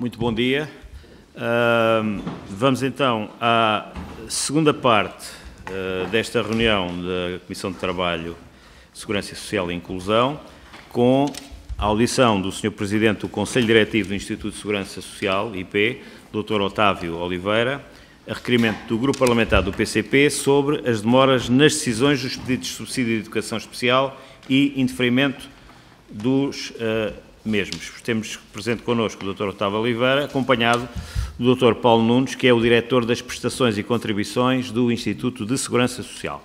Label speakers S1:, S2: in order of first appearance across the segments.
S1: Muito bom dia. Vamos então à segunda parte desta reunião da Comissão de Trabalho, Segurança Social e Inclusão, com a audição do Sr. Presidente do Conselho Diretivo do Instituto de Segurança Social, IP, Dr. Otávio Oliveira, a requerimento do Grupo Parlamentar do PCP sobre as demoras nas decisões dos pedidos de subsídio de educação especial e indeferimento dos mesmos. Temos presente connosco o Dr. Otávio Oliveira, acompanhado do Dr. Paulo Nunes, que é o Diretor das Prestações e Contribuições do Instituto de Segurança Social.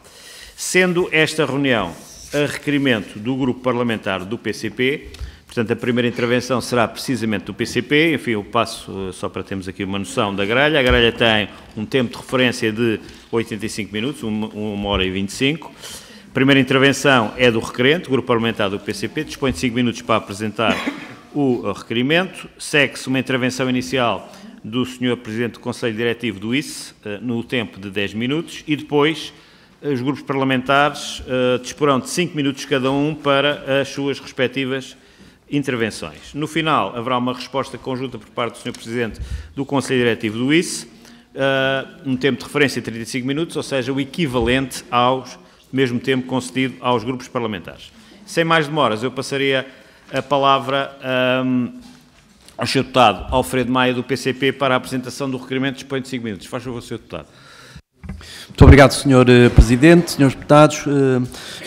S1: Sendo esta reunião a requerimento do Grupo Parlamentar do PCP, portanto, a primeira intervenção será precisamente do PCP, enfim, eu passo só para termos aqui uma noção da grelha. A grelha tem um tempo de referência de 85 minutos, 1 hora e 25. A primeira intervenção é do requerente, o Grupo Parlamentar do PCP, dispõe de 5 minutos para apresentar o requerimento. Segue-se uma intervenção inicial do Sr. Presidente do Conselho Diretivo do ICE, no tempo de 10 minutos, e depois os grupos parlamentares disporão de 5 minutos cada um para as suas respectivas intervenções. No final, haverá uma resposta conjunta por parte do Sr. Presidente do Conselho Diretivo do ICE, um tempo de referência de 35 minutos, ou seja, o equivalente ao mesmo tempo concedido aos grupos parlamentares. Sem mais demoras, eu passaria a palavra ao Sr. Deputado Alfredo Maia, do PCP, para a apresentação do requerimento. Dispõe de 5 minutos. Faz favor, Sr. Deputado.
S2: Muito obrigado, Sr. Presidente, Srs. Deputados.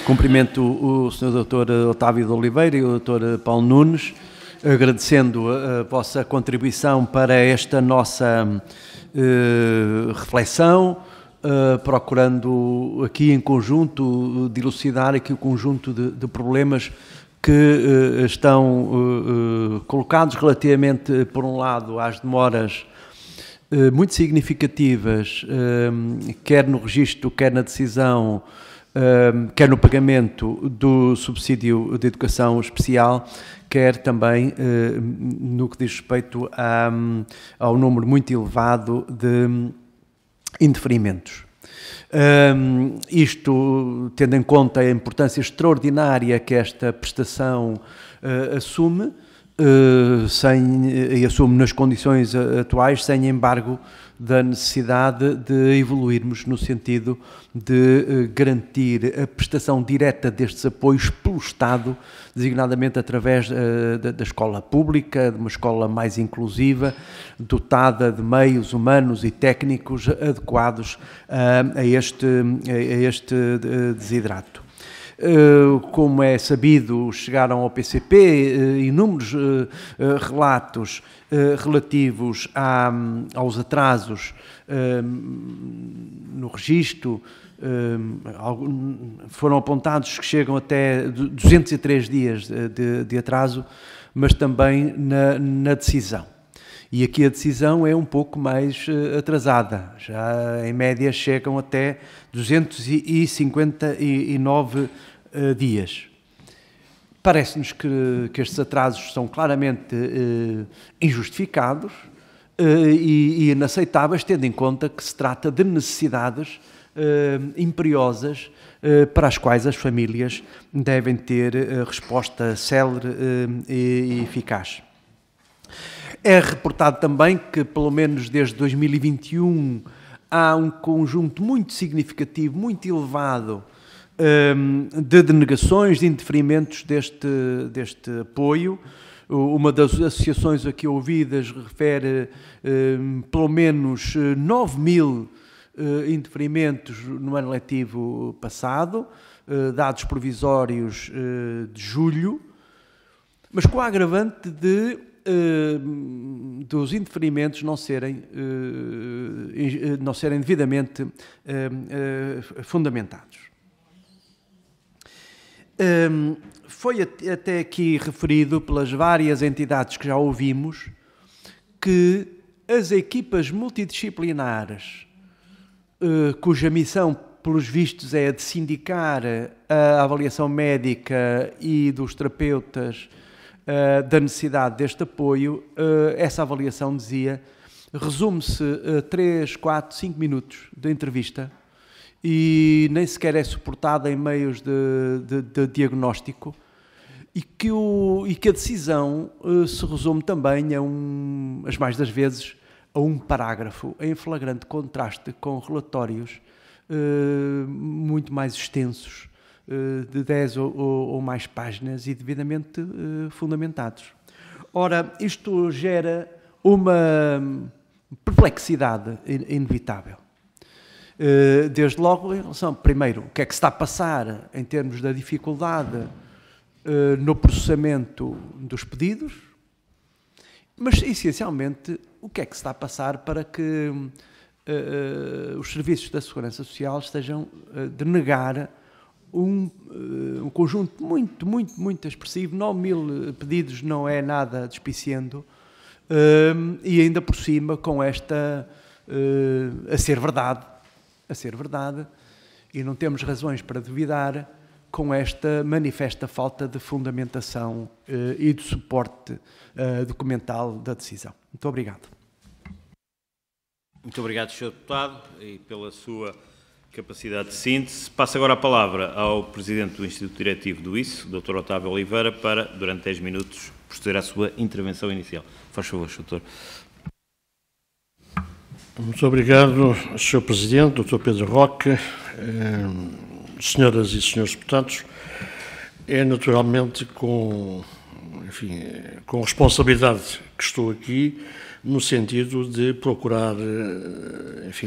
S2: Cumprimento o Sr. Dr. Otávio de Oliveira e o Dr. Paulo Nunes, agradecendo a vossa contribuição para esta nossa reflexão, procurando aqui em conjunto dilucidar aqui o conjunto de problemas que estão colocados relativamente, por um lado, às demoras muito significativas, quer no registro, quer na decisão, quer no pagamento do subsídio de educação especial, quer também no que diz respeito ao número muito elevado de indeferimentos. Isto tendo em conta a importância extraordinária que esta prestação assume, e assume nas condições atuais, sem embargo da necessidade de evoluirmos no sentido de garantir a prestação direta destes apoios pelo Estado, designadamente através da escola pública, de uma escola mais inclusiva, dotada de meios humanos e técnicos adequados a este desidrato. Como é sabido, chegaram ao PCP inúmeros relatos relativos aos atrasos no registro. Foram apontados que chegam até 203 dias de atraso, mas também na decisão. E aqui a decisão é um pouco mais atrasada, já em média chegam até 259 dias. Parece-nos que estes atrasos são claramente injustificados e inaceitáveis, tendo em conta que se trata de necessidades imperiosas para as quais as famílias devem ter resposta célere e eficaz. É reportado também que, pelo menos desde 2021, há um conjunto muito significativo, muito elevado, de denegações, de indeferimentos deste apoio. Uma das associações aqui ouvidas refere pelo menos 9.000 indeferimentos no ano letivo passado, dados provisórios de julho, mas com a agravante dos indeferimentos não serem devidamente fundamentados. Foi até aqui referido pelas várias entidades que já ouvimos que as equipas multidisciplinares, cuja missão, pelos vistos, é a de sindicar a avaliação médica e dos terapeutas da necessidade deste apoio, essa avaliação, dizia, resume-se a 3, 4, 5 minutos de entrevista e nem sequer é suportada em meios de diagnóstico e que a decisão se resume também as mais das vezes, a um parágrafo em flagrante contraste com relatórios muito mais extensos, de 10 ou mais páginas e devidamente fundamentados. Ora, isto gera uma perplexidade inevitável. Desde logo, em relação, primeiro, o que é que se está a passar em termos da dificuldade no processamento dos pedidos, mas, essencialmente, o que é que se está a passar para que os serviços da Segurança Social estejam a denegar um conjunto muito expressivo. 9.000 pedidos não é nada despiciendo, e ainda por cima com esta a ser verdade, e não temos razões para duvidar, com esta manifesta falta de fundamentação e de suporte documental da decisão. Muito obrigado.
S1: Muito obrigado, Sr. Deputado, e pela sua capacidade de síntese. Passo agora a palavra ao Presidente do Instituto Diretivo do ISO, Dr. Otávio Oliveira, para, durante 10 minutos, proceder à sua intervenção inicial. Faz favor, Sr. Doutor.
S3: Muito obrigado, Sr. Presidente, Dr. Pedro Roque, senhoras e senhores deputados. É naturalmente com responsabilidade que estou aqui, no sentido de procurar,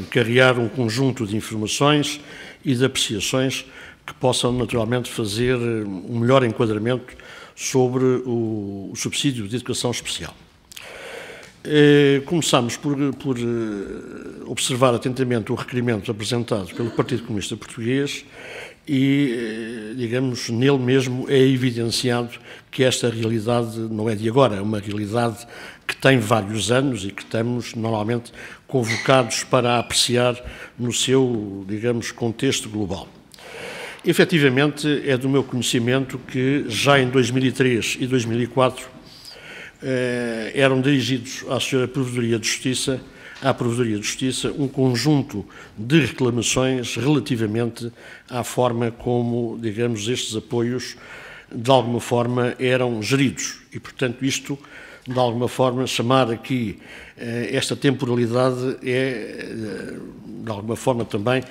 S3: carrear um conjunto de informações e de apreciações que possam naturalmente fazer um melhor enquadramento sobre o subsídio de educação especial. Começamos por observar atentamente o requerimento apresentado pelo Partido Comunista Português e, digamos, nele mesmo é evidenciado que esta realidade não é de agora, é uma realidade que tem vários anos e que estamos normalmente convocados para apreciar no seu, digamos, contexto global. Efetivamente, é do meu conhecimento que já em 2003 e 2004 eram dirigidos à Sra. Provedoria de Justiça, um conjunto de reclamações relativamente à forma como, digamos, estes apoios, de alguma forma, eram geridos. E, portanto, isto, de alguma forma, chamar aqui esta temporalidade é, de alguma forma, também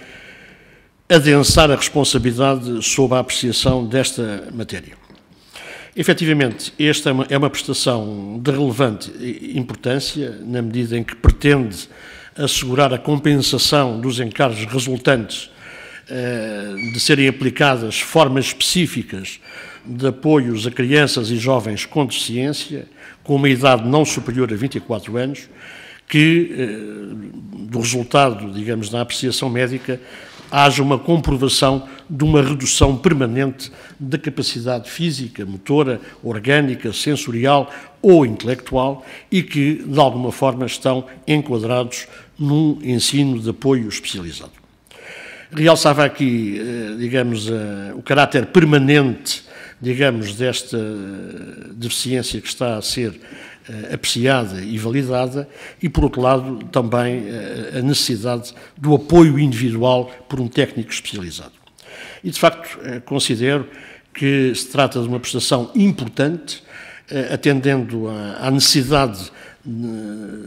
S3: adensar a responsabilidade sob a apreciação desta matéria. Efetivamente, esta é uma prestação de relevante importância, na medida em que pretende assegurar a compensação dos encargos resultantes de serem aplicadas formas específicas de apoios a crianças e jovens com deficiência, com uma idade não superior a 24 anos, que, do resultado, digamos, da apreciação médica, haja uma comprovação de uma redução permanente da capacidade física, motora, orgânica, sensorial ou intelectual e que, de alguma forma, estão enquadrados num ensino de apoio especializado. Realçava aqui, digamos, o caráter permanente, digamos, desta deficiência que está a ser apreciada e validada e, por outro lado, também a necessidade do apoio individual por um técnico especializado. E, de facto, considero que se trata de uma prestação importante, atendendo à necessidade,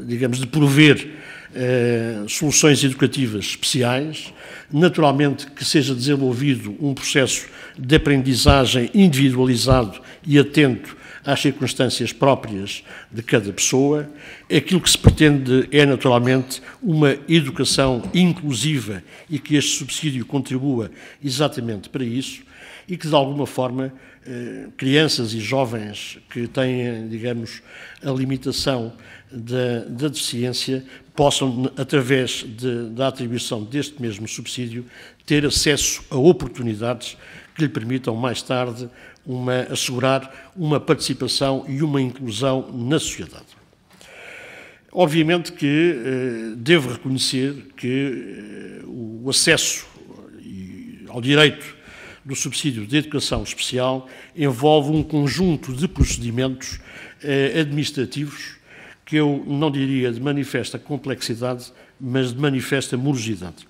S3: digamos, de prover soluções educativas especiais, naturalmente que seja desenvolvido um processo de aprendizagem individualizado e atento às circunstâncias próprias de cada pessoa. Aquilo que se pretende é, naturalmente, uma educação inclusiva e que este subsídio contribua exatamente para isso e que, de alguma forma, crianças e jovens que têm, digamos, a limitação da deficiência possam, através da atribuição deste mesmo subsídio, ter acesso a oportunidades que lhe permitam, mais tarde, assegurar uma participação e uma inclusão na sociedade. Obviamente que devo reconhecer que o acesso ao direito do subsídio de educação especial envolve um conjunto de procedimentos administrativos que eu não diria de manifesta complexidade, mas de manifesta morosidade.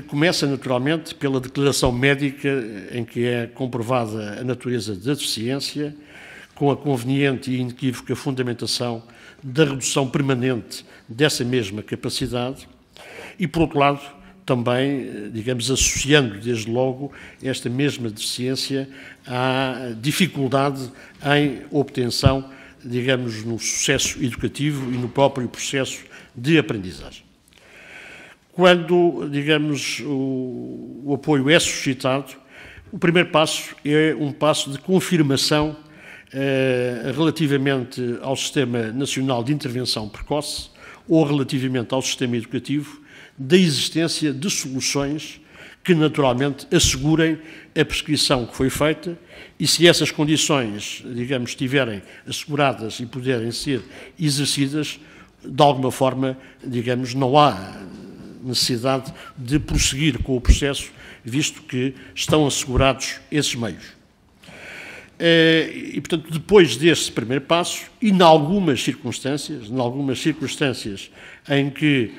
S3: começa naturalmente pela declaração médica em que é comprovada a natureza da deficiência, com a conveniente e inequívoca fundamentação da redução permanente dessa mesma capacidade e, por outro lado, também, digamos, associando desde logo esta mesma deficiência à dificuldade em obtenção, digamos, no sucesso educativo e no próprio processo de aprendizagem. Quando, digamos, o apoio é suscitado, o primeiro passo é um passo de confirmação relativamente ao Sistema Nacional de Intervenção Precoce ou relativamente ao sistema educativo da existência de soluções que naturalmente assegurem a prescrição que foi feita e se essas condições, digamos, estiverem asseguradas e puderem ser exercidas, de alguma forma, digamos, não há necessidade de prosseguir com o processo, visto que estão assegurados esses meios. E, portanto, depois deste primeiro passo, e em algumas circunstâncias em que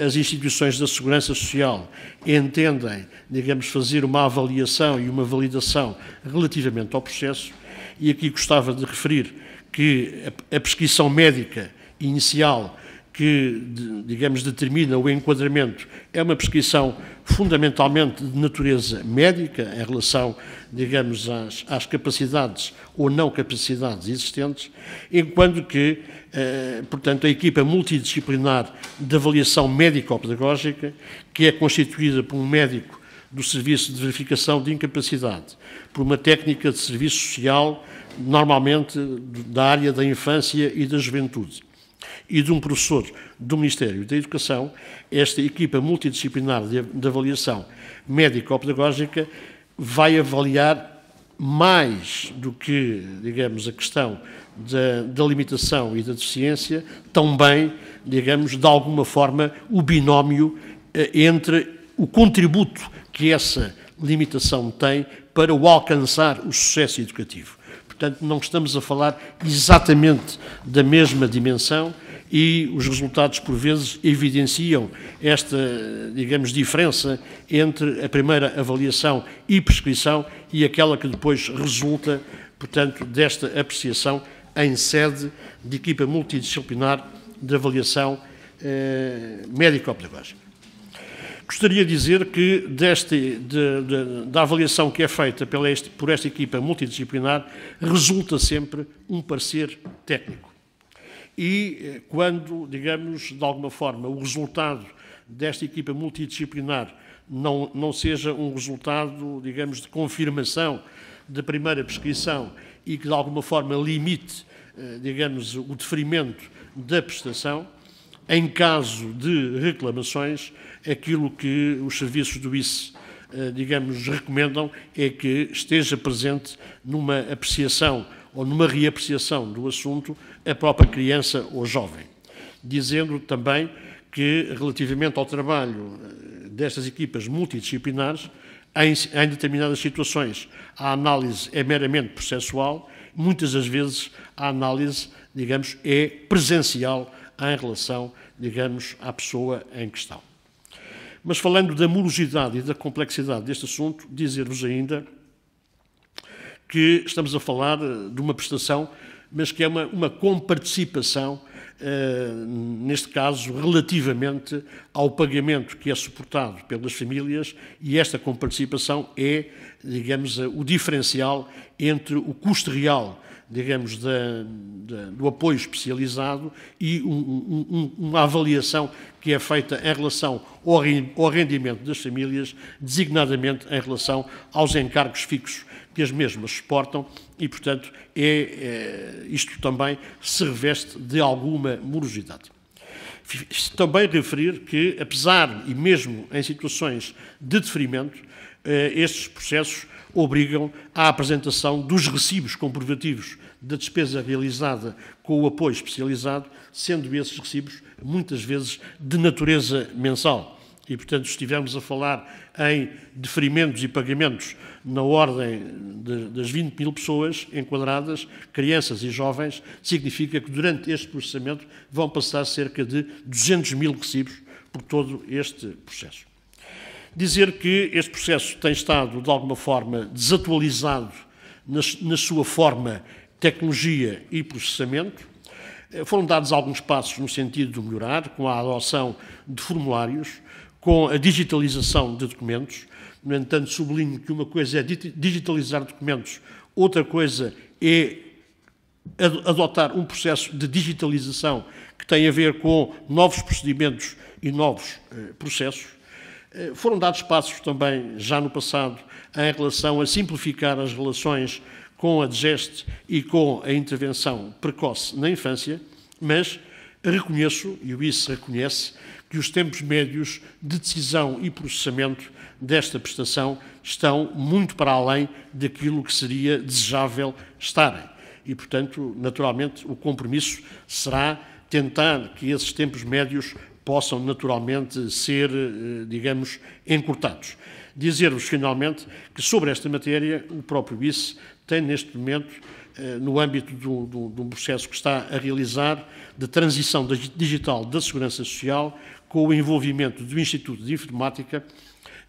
S3: as instituições da Segurança Social entendem, digamos, fazer uma avaliação e uma validação relativamente ao processo, e aqui gostava de referir que a prescrição médica inicial que, digamos, determina o enquadramento é uma prescrição fundamentalmente de natureza médica em relação, digamos, às capacidades ou não capacidades existentes, enquanto que, portanto, a equipa multidisciplinar de avaliação médico-pedagógica, que é constituída por um médico do Serviço de Verificação de Incapacidade, por uma técnica de serviço social, normalmente da área da infância e da juventude, e de um professor do Ministério da Educação, esta equipa multidisciplinar de avaliação médico-pedagógica vai avaliar mais do que, digamos, a questão da limitação e da deficiência, também, digamos, de alguma forma, o binómio entre o contributo que essa limitação tem para o alcançar o sucesso educativo. Portanto, não estamos a falar exatamente da mesma dimensão e os resultados, por vezes, evidenciam esta, digamos, diferença entre a primeira avaliação e prescrição e aquela que depois resulta, portanto, desta apreciação em sede de equipa multidisciplinar de avaliação médico-pedagógica. Gostaria de dizer que da avaliação que é feita por esta equipa multidisciplinar resulta sempre um parecer técnico. E quando, digamos, de alguma forma, o resultado desta equipa multidisciplinar não seja um resultado, digamos, de confirmação da primeira prescrição e que, de alguma forma, limite, digamos, o deferimento da prestação, em caso de reclamações, aquilo que os serviços do ICE, digamos, recomendam é que esteja presente numa apreciação ou numa reapreciação do assunto a própria criança ou jovem. Dizendo também que, relativamente ao trabalho destas equipas multidisciplinares, em determinadas situações a análise é meramente processual, muitas das vezes a análise, digamos, é presencial em relação, digamos, à pessoa em questão. Mas falando da morosidade e da complexidade deste assunto, dizer-vos ainda que estamos a falar de uma prestação, mas que é uma comparticipação, neste caso, relativamente ao pagamento que é suportado pelas famílias, e esta comparticipação é, digamos, o diferencial entre o custo real, digamos, do apoio especializado e uma avaliação que é feita em relação ao rendimento das famílias, designadamente em relação aos encargos fixos que as mesmas suportam e, portanto, isto também se reveste de alguma morosidade. Também referir que, apesar e mesmo em situações de deferimento, estes processos obrigam à apresentação dos recibos comprovativos da despesa realizada com o apoio especializado, sendo esses recibos muitas vezes de natureza mensal. E, portanto, se estivermos a falar em deferimentos e pagamentos na ordem das 20 mil pessoas enquadradas, crianças e jovens, significa que durante este processamento vão passar cerca de 200 mil recibos por todo este processo. Dizer que este processo tem estado, de alguma forma, desatualizado na sua forma, tecnologia e processamento. Foram dados alguns passos no sentido de melhorar, com a adoção de formulários, com a digitalização de documentos. No entanto, sublinho que uma coisa é digitalizar documentos, outra coisa é adotar um processo de digitalização que tem a ver com novos procedimentos e novos processos. Foram dados passos também, já no passado, em relação a simplificar as relações com a DGEST e com a intervenção precoce na infância, mas reconheço, e o BIS reconhece, que os tempos médios de decisão e processamento desta prestação estão muito para além daquilo que seria desejável estarem. E, portanto, naturalmente, o compromisso será tentar que esses tempos médios possam naturalmente ser, digamos, encurtados. Dizer-vos, finalmente, que sobre esta matéria o próprio BIS tem, neste momento, no âmbito de um processo que está a realizar de transição digital da Segurança Social, com o envolvimento do Instituto de Informática,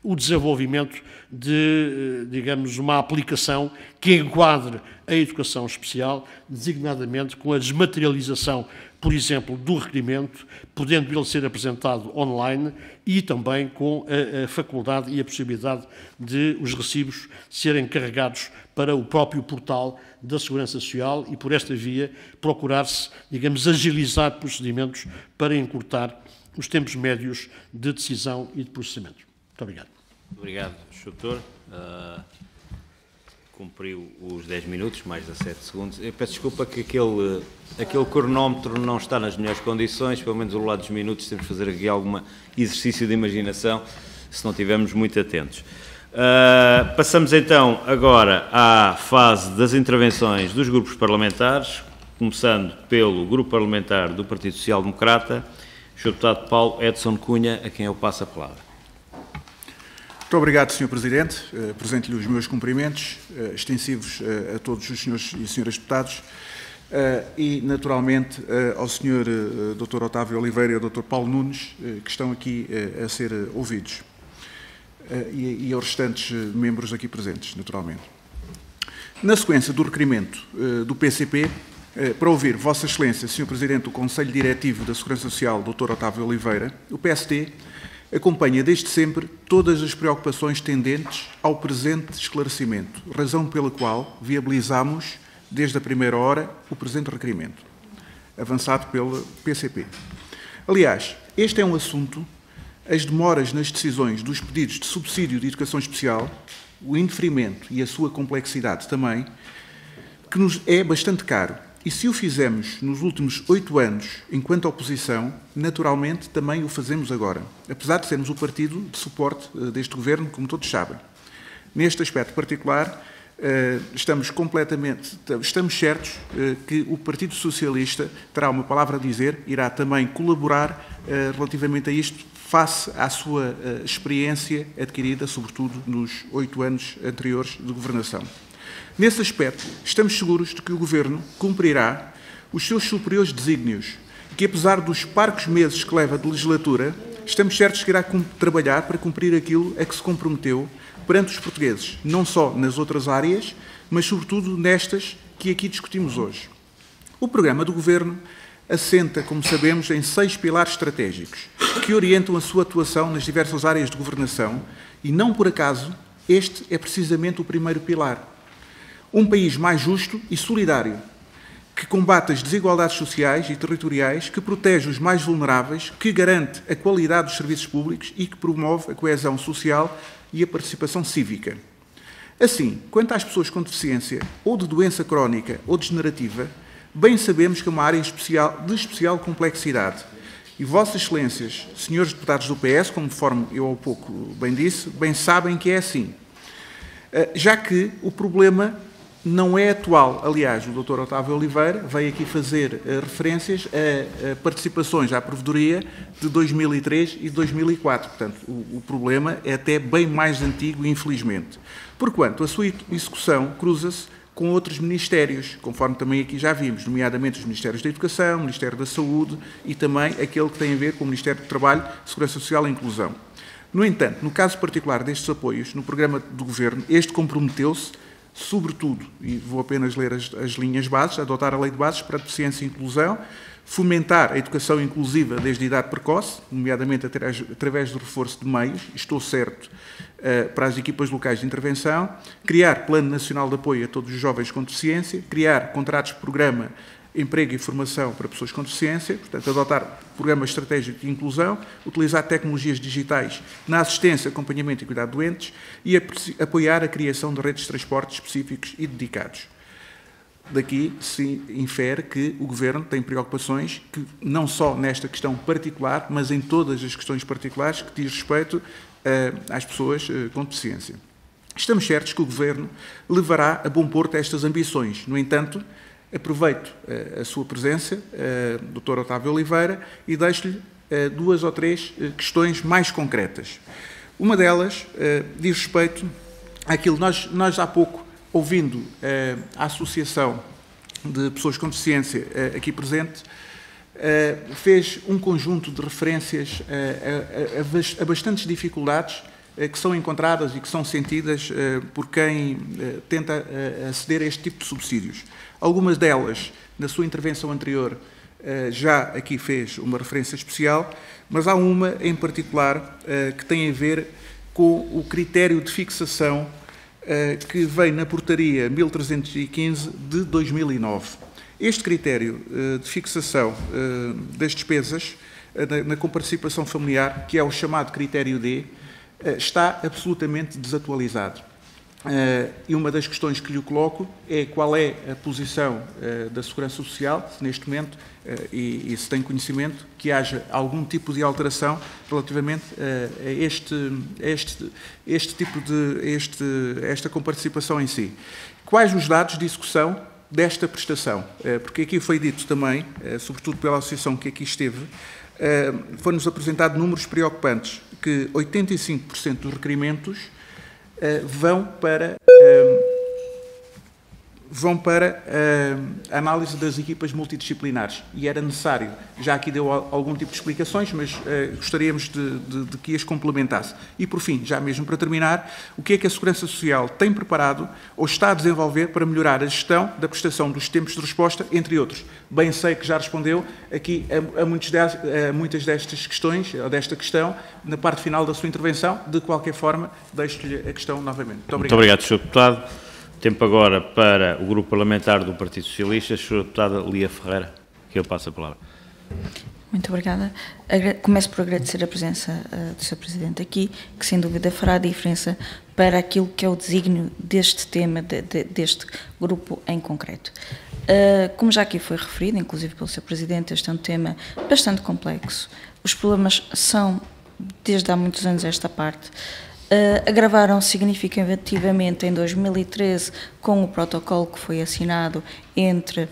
S3: o desenvolvimento de, digamos, uma aplicação que enquadre a educação especial, designadamente com a desmaterialização, por exemplo, do requerimento, podendo ele ser apresentado online e também com a faculdade e a possibilidade de os recibos serem carregados para o próprio portal da Segurança Social e, por esta via, procurar-se, digamos, agilizar procedimentos para encurtar os tempos médios de decisão e de processamento. Muito obrigado.
S1: Obrigado, Sr. Doutor. Cumpriu os 10 minutos, mais 17 segundos. Eu peço desculpa que aquele cronómetro não está nas melhores condições, pelo menos ao lado dos minutos temos que fazer aqui algum exercício de imaginação, se não estivermos muito atentos. Passamos então agora à fase das intervenções dos grupos parlamentares, começando pelo Grupo Parlamentar do Partido Social Democrata, Sr. Deputado Paulo Edson Cunha, a quem eu passo a palavra.
S4: Muito obrigado, Sr. Presidente. Apresento-lhe os meus cumprimentos extensivos a todos os senhores e senhoras deputados e, naturalmente, ao Sr. Dr. Otávio Oliveira e ao Dr. Paulo Nunes, que estão aqui a ser ouvidos, e aos restantes membros aqui presentes, naturalmente. Na sequência do requerimento do PCP, para ouvir Vossa Excelência, Sr. Presidente do Conselho Diretivo da Segurança Social, Dr. Otávio Oliveira, o PSD acompanha desde sempre todas as preocupações tendentes ao presente esclarecimento, razão pela qual viabilizamos, desde a primeira hora, o presente requerimento, avançado pela PCP. Aliás, este é um assunto, as demoras nas decisões dos pedidos de subsídio de educação especial, o indeferimento e a sua complexidade também, que nos é bastante caro. E se o fizemos nos últimos 8 anos, enquanto oposição, naturalmente também o fazemos agora, apesar de sermos o partido de suporte deste governo, como todos sabem. Neste aspecto particular, estamos certos que o Partido Socialista terá uma palavra a dizer, irá também colaborar relativamente a isto, face à sua experiência adquirida, sobretudo nos 8 anos anteriores de governação. Nesse aspecto, estamos seguros de que o Governo cumprirá os seus superiores desígnios e que, apesar dos parcos meses que leva de legislatura, estamos certos que irá trabalhar para cumprir aquilo a que se comprometeu perante os portugueses, não só nas outras áreas, mas sobretudo nestas que aqui discutimos hoje. O programa do Governo assenta, como sabemos, em 6 pilares estratégicos que orientam a sua atuação nas diversas áreas de governação e, não por acaso, este é precisamente o primeiro pilar. Um país mais justo e solidário, que combate as desigualdades sociais e territoriais, que protege os mais vulneráveis, que garante a qualidade dos serviços públicos e que promove a coesão social e a participação cívica. Assim, quanto às pessoas com deficiência, ou de doença crónica ou degenerativa, bem sabemos que é uma área de especial complexidade. E Vossas Excelências, senhores deputados do PS, conforme eu há pouco bem disse, bem sabem que é assim. Já que o problema não é atual. Aliás, o Dr. Otávio Oliveira veio aqui fazer referências a participações à provedoria de 2003 e 2004. Portanto, o problema é até bem mais antigo, infelizmente. Porquanto a sua execução cruza-se com outros ministérios, conforme também aqui já vimos, nomeadamente os Ministérios da Educação, o Ministério da Saúde e também aquele que tem a ver com o Ministério do Trabalho, Segurança Social e Inclusão. No entanto, no caso particular destes apoios, no programa do Governo, este comprometeu-se, sobretudo, e vou apenas ler as linhas bases, adotar a Lei de Bases para a Deficiência e Inclusão, fomentar a educação inclusiva desde a idade precoce, nomeadamente através do reforço de meios, estou certo, para as equipas locais de intervenção, criar Plano Nacional de Apoio a todos os jovens com deficiência, criar contratos de programa, emprego e formação para pessoas com deficiência, portanto, adotar programas estratégicos de inclusão, utilizar tecnologias digitais na assistência, acompanhamento e cuidado de doentes e apoiar a criação de redes de transporte específicos e dedicados. Daqui se infere que o Governo tem preocupações que, não só nesta questão particular, mas em todas as questões particulares que diz respeito às pessoas com deficiência. Estamos certos que o Governo levará a bom porto estas ambições. No entanto, aproveito a sua presença, Dr. Otávio Oliveira, e deixo-lhe 2 ou 3 questões mais concretas. Uma delas diz respeito àquilo que nós há pouco, ouvindo a Associação de Pessoas com Deficiência aqui presente, fez um conjunto de referências a bastantes dificuldades que são encontradas e que são sentidas por quem tenta aceder a este tipo de subsídios. Algumas delas, na sua intervenção anterior, já aqui fez uma referência especial, mas há uma em particular que tem a ver com o critério de fixação que vem na portaria 1315 de 2009. Este critério de fixação das despesas na comparticipação familiar, que é o chamado critério D, está absolutamente desatualizado. E uma das questões que lhe coloco é qual é a posição da Segurança Social, se neste momento, e se tem conhecimento, que haja algum tipo de alteração relativamente a esta comparticipação em si. Quais os dados de execução desta prestação? Porque aqui foi dito também, sobretudo pela associação que aqui esteve, foi-nos apresentado números preocupantes, que 85% dos requerimentos vão para a análise das equipas multidisciplinares. E era necessário, já aqui deu algum tipo de explicações, mas gostaríamos de que as complementasse. E, por fim, já mesmo para terminar, o que é que a Segurança Social tem preparado ou está a desenvolver para melhorar a gestão da prestação dos tempos de resposta, entre outros? Bem sei que já respondeu aqui a muitas destas questões, ou desta questão, na parte final da sua intervenção. De qualquer forma, deixo-lhe a questão novamente.
S1: Muito obrigado, Sr. Deputado. Tempo agora para o Grupo Parlamentar do Partido Socialista, a Sra. Deputada Lia Ferreira, que eu passo a palavra.
S5: Muito obrigada. Começo por agradecer a presença do Sr. Presidente aqui, que sem dúvida fará a diferença para aquilo que é o desígnio deste tema, deste grupo em concreto. Como já aqui foi referido, inclusive pelo Sr. Presidente, este é um tema bastante complexo. Os problemas são, desde há muitos anos, esta parte. Agravaram significativamente em 2013 com o protocolo que foi assinado entre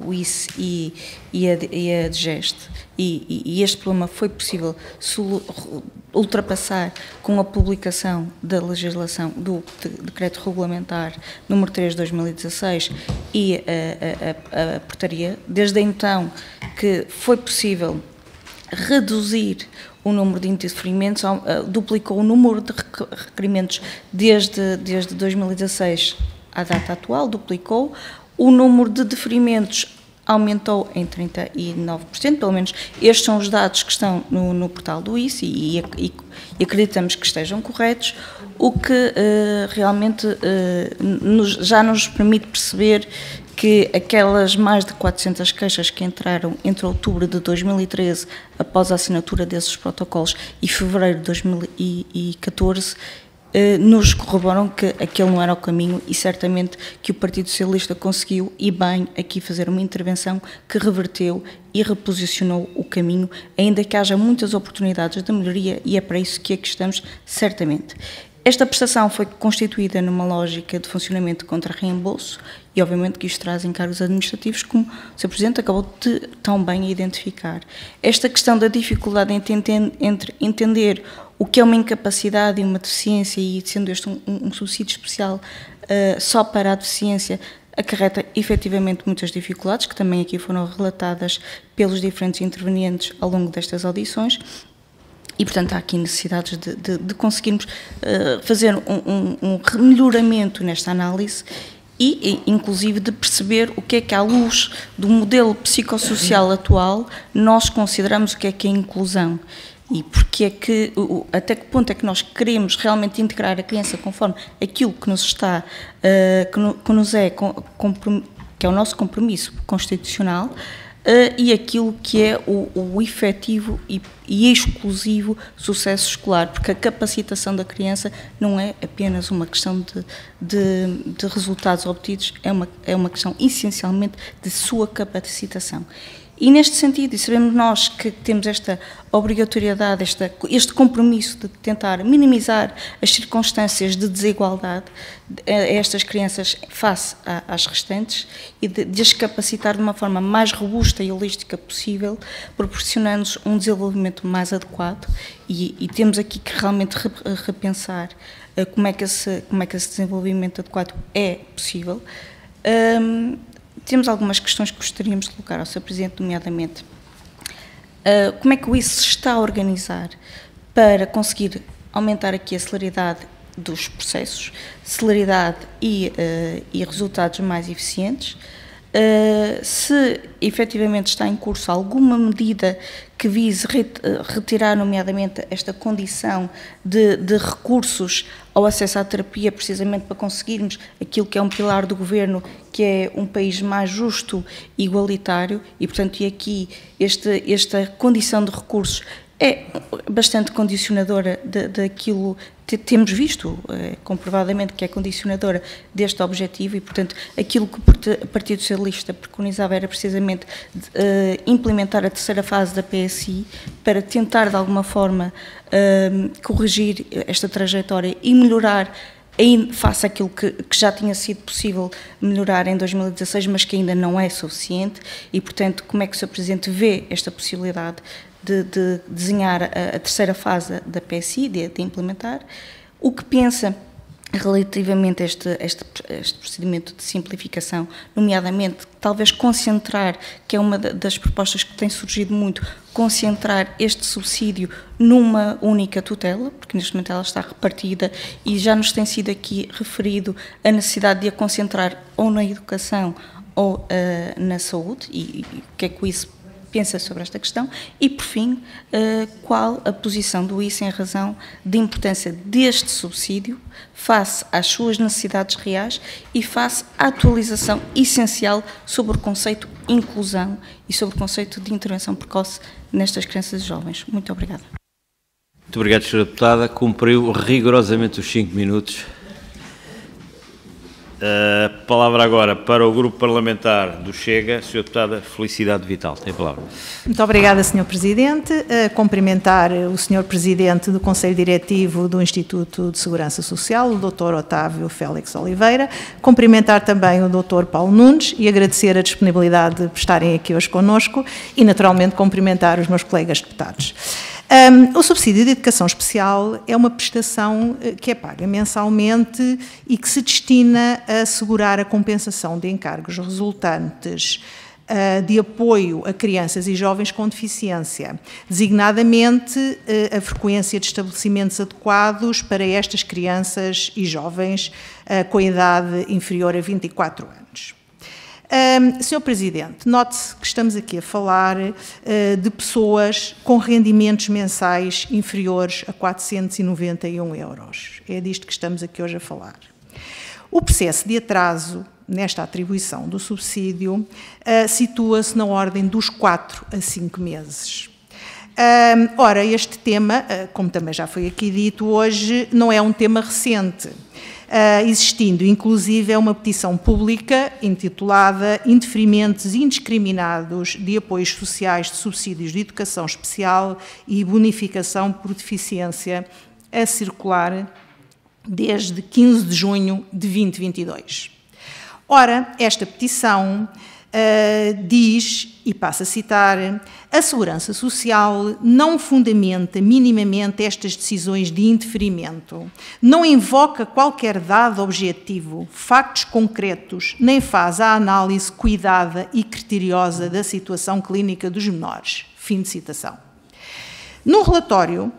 S5: o ICE e a DGEST, e este problema foi possível ultrapassar com a publicação da legislação do Decreto Regulamentar número 3 de 2016 e a portaria. Desde então que foi possível reduzir o número de indeferimentos, duplicou o número de requerimentos desde 2016 à data atual, duplicou. O número de deferimentos aumentou em 39%, pelo menos estes são os dados que estão no portal do ICE e acreditamos que estejam corretos, o que realmente já nos permite perceber que aquelas mais de 400 queixas que entraram entre outubro de 2013, após a assinatura desses protocolos, e fevereiro de 2014, nos corroboram que aquele não era o caminho e certamente que o Partido Socialista conseguiu, e bem, aqui fazer uma intervenção que reverteu e reposicionou o caminho, ainda que haja muitas oportunidades de melhoria, e é para isso que aqui estamos, certamente. Esta prestação foi constituída numa lógica de funcionamento contra reembolso e, obviamente, que isto traz encargos administrativos, como o Sr. Presidente acabou de tão bem identificar. Esta questão da dificuldade entre entender o que é uma incapacidade e uma deficiência, e sendo este um subsídio especial só para a deficiência, acarreta efetivamente muitas dificuldades, que também aqui foram relatadas pelos diferentes intervenientes ao longo destas audições. E, portanto, há aqui necessidades de conseguirmos fazer um melhoramento nesta análise e, inclusive, de perceber o que é que, à luz do modelo psicossocial atual, nós consideramos o que é inclusão. E porque é que, até que ponto é que nós queremos realmente integrar a criança conforme aquilo que nos está, que é o nosso compromisso constitucional, e aquilo que é o efetivo e exclusivo sucesso escolar, porque a capacitação da criança não é apenas uma questão de resultados obtidos, é uma questão essencialmente de sua capacitação. E neste sentido, e sabemos nós que temos esta obrigatoriedade, este compromisso de tentar minimizar as circunstâncias de desigualdade a estas crianças face às restantes e de as capacitar de uma forma mais robusta e holística possível, proporcionando-nos um desenvolvimento mais adequado e temos aqui que realmente repensar como é que esse desenvolvimento adequado é possível. Temos algumas questões que gostaríamos de colocar ao Sr. Presidente, nomeadamente como é que o ICE se está a organizar para conseguir aumentar aqui a celeridade dos processos, celeridade e resultados mais eficientes, se efetivamente está em curso alguma medida que vise retirar, nomeadamente, esta condição de recursos ao acesso à terapia, precisamente para conseguirmos aquilo que é um pilar do Governo, que é um país mais justo e igualitário, e, portanto, e aqui esta condição de recursos é bastante condicionadora daquilo que temos visto, comprovadamente que é condicionadora deste objetivo e, portanto, aquilo que o Partido Socialista preconizava era precisamente implementar a terceira fase da PSI para tentar, de alguma forma, corrigir esta trajetória e melhorar face àquilo que já tinha sido possível melhorar em 2016, mas que ainda não é suficiente e, portanto, como é que o Sr. Presidente vê esta possibilidade de desenhar a terceira fase da PSI, de implementar, o que pensa relativamente a este procedimento de simplificação, nomeadamente, talvez concentrar, que é uma das propostas que tem surgido muito, concentrar este subsídio numa única tutela, porque neste momento ela está repartida e já nos tem sido aqui referido a necessidade de a concentrar ou na educação ou na saúde, e o que é que isso pensa sobre esta questão e, por fim, qual a posição do ICE em razão da importância deste subsídio face às suas necessidades reais e face à atualização essencial sobre o conceito de inclusão e sobre o conceito de intervenção precoce nestas crianças e jovens. Muito obrigada.
S1: Muito obrigado, Sra. Deputada. Cumpriu rigorosamente os 5 minutos. A palavra agora para o Grupo Parlamentar do Chega, Sra. Deputada Felicidade Vital. Tem a palavra.
S6: Muito obrigada, Sr. Presidente. Cumprimentar o Sr. Presidente do Conselho Diretivo do Instituto de Segurança Social, o Dr. Otávio Félix Oliveira. Cumprimentar também o Dr. Paulo Nunes e agradecer a disponibilidade de estarem aqui hoje connosco e, naturalmente, cumprimentar os meus colegas deputados. O subsídio de educação especial é uma prestação que é paga mensalmente e que se destina a assegurar a compensação de encargos resultantes de apoio a crianças e jovens com deficiência, designadamente a frequência de estabelecimentos adequados para estas crianças e jovens com idade inferior a 24 anos. Sr. Presidente, note-se que estamos aqui a falar de pessoas com rendimentos mensais inferiores a 491 €. É disto que estamos aqui hoje a falar. O processo de atraso nesta atribuição do subsídio situa-se na ordem dos 4 a 5 meses. Ora, este tema, como também já foi aqui dito hoje, não é um tema recente. Existindo, inclusive, uma petição pública intitulada Indeferimentos indiscriminados de apoios sociais de subsídios de educação especial e bonificação por deficiência a circular desde 15 de junho de 2022. Ora, esta petição diz, e passo a citar, a Segurança Social não fundamenta minimamente estas decisões de indeferimento, não invoca qualquer dado objetivo, factos concretos, nem faz a análise cuidada e criteriosa da situação clínica dos menores. Fim de citação. No relatório,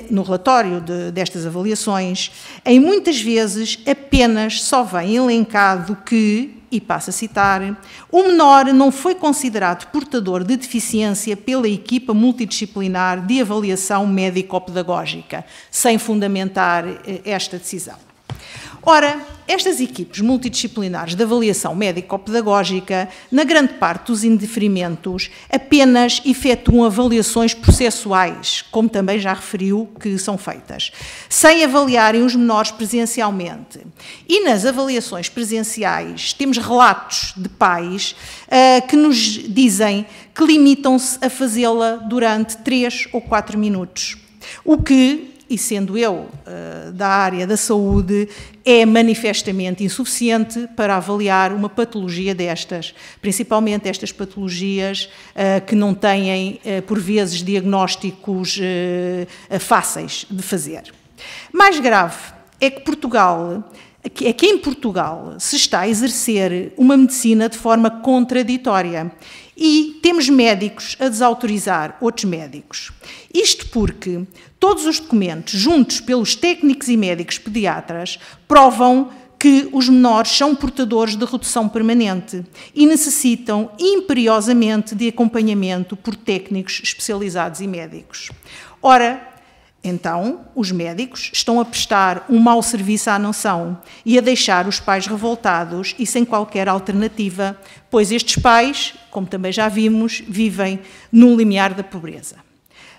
S6: no relatório destas avaliações, em muitas vezes apenas só vem elencado que, e passo a citar, o menor não foi considerado portador de deficiência pela equipa multidisciplinar de avaliação médico-pedagógica, sem fundamentar esta decisão. Ora, estas equipes multidisciplinares de avaliação médico-pedagógica, na grande parte dos indeferimentos, apenas efetuam avaliações processuais, como também já referiu que são feitas, sem avaliarem os menores presencialmente. E nas avaliações presenciais temos relatos de pais que nos dizem que limitam-se a fazê-la durante 3 ou 4 minutos, o que, e sendo eu da área da saúde, é manifestamente insuficiente para avaliar uma patologia destas, principalmente estas patologias que não têm, por vezes, diagnósticos fáceis de fazer. Mais grave é que em Portugal se está a exercer uma medicina de forma contraditória e temos médicos a desautorizar outros médicos. Isto porque todos os documentos, juntos pelos técnicos e médicos pediatras, provam que os menores são portadores de redução permanente e necessitam imperiosamente de acompanhamento por técnicos especializados e médicos. Ora, então, os médicos estão a prestar um mau serviço à nação e a deixar os pais revoltados e sem qualquer alternativa, pois estes pais, como também já vimos, vivem no limiar da pobreza.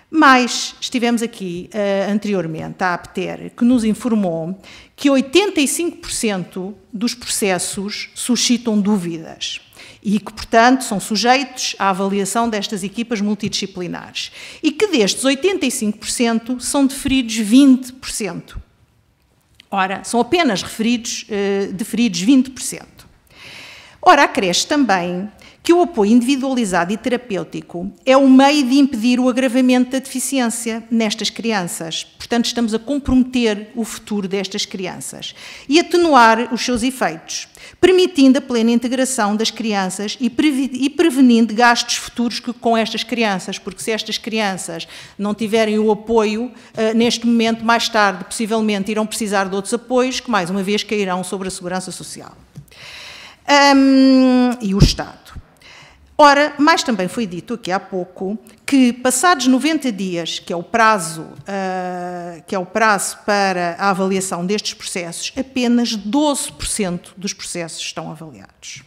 S6: Mas estivemos aqui anteriormente a APTER, que nos informou que 85% dos processos suscitam dúvidas e que, portanto, são sujeitos à avaliação destas equipas multidisciplinares. E que destes 85% são deferidos 20%. Ora, são apenas deferidos 20%. Ora, acresce também que o apoio individualizado e terapêutico é o meio de impedir o agravamento da deficiência nestas crianças. Portanto, estamos a comprometer o futuro destas crianças e atenuar os seus efeitos, permitindo a plena integração das crianças e prevenindo gastos futuros com estas crianças, porque se estas crianças não tiverem o apoio, neste momento, mais tarde, possivelmente, irão precisar de outros apoios que, mais uma vez, cairão sobre a Segurança Social e o Estado. Ora, mas também foi dito aqui há pouco que, passados 90 dias, que é o prazo para a avaliação destes processos, apenas 12% dos processos estão avaliados.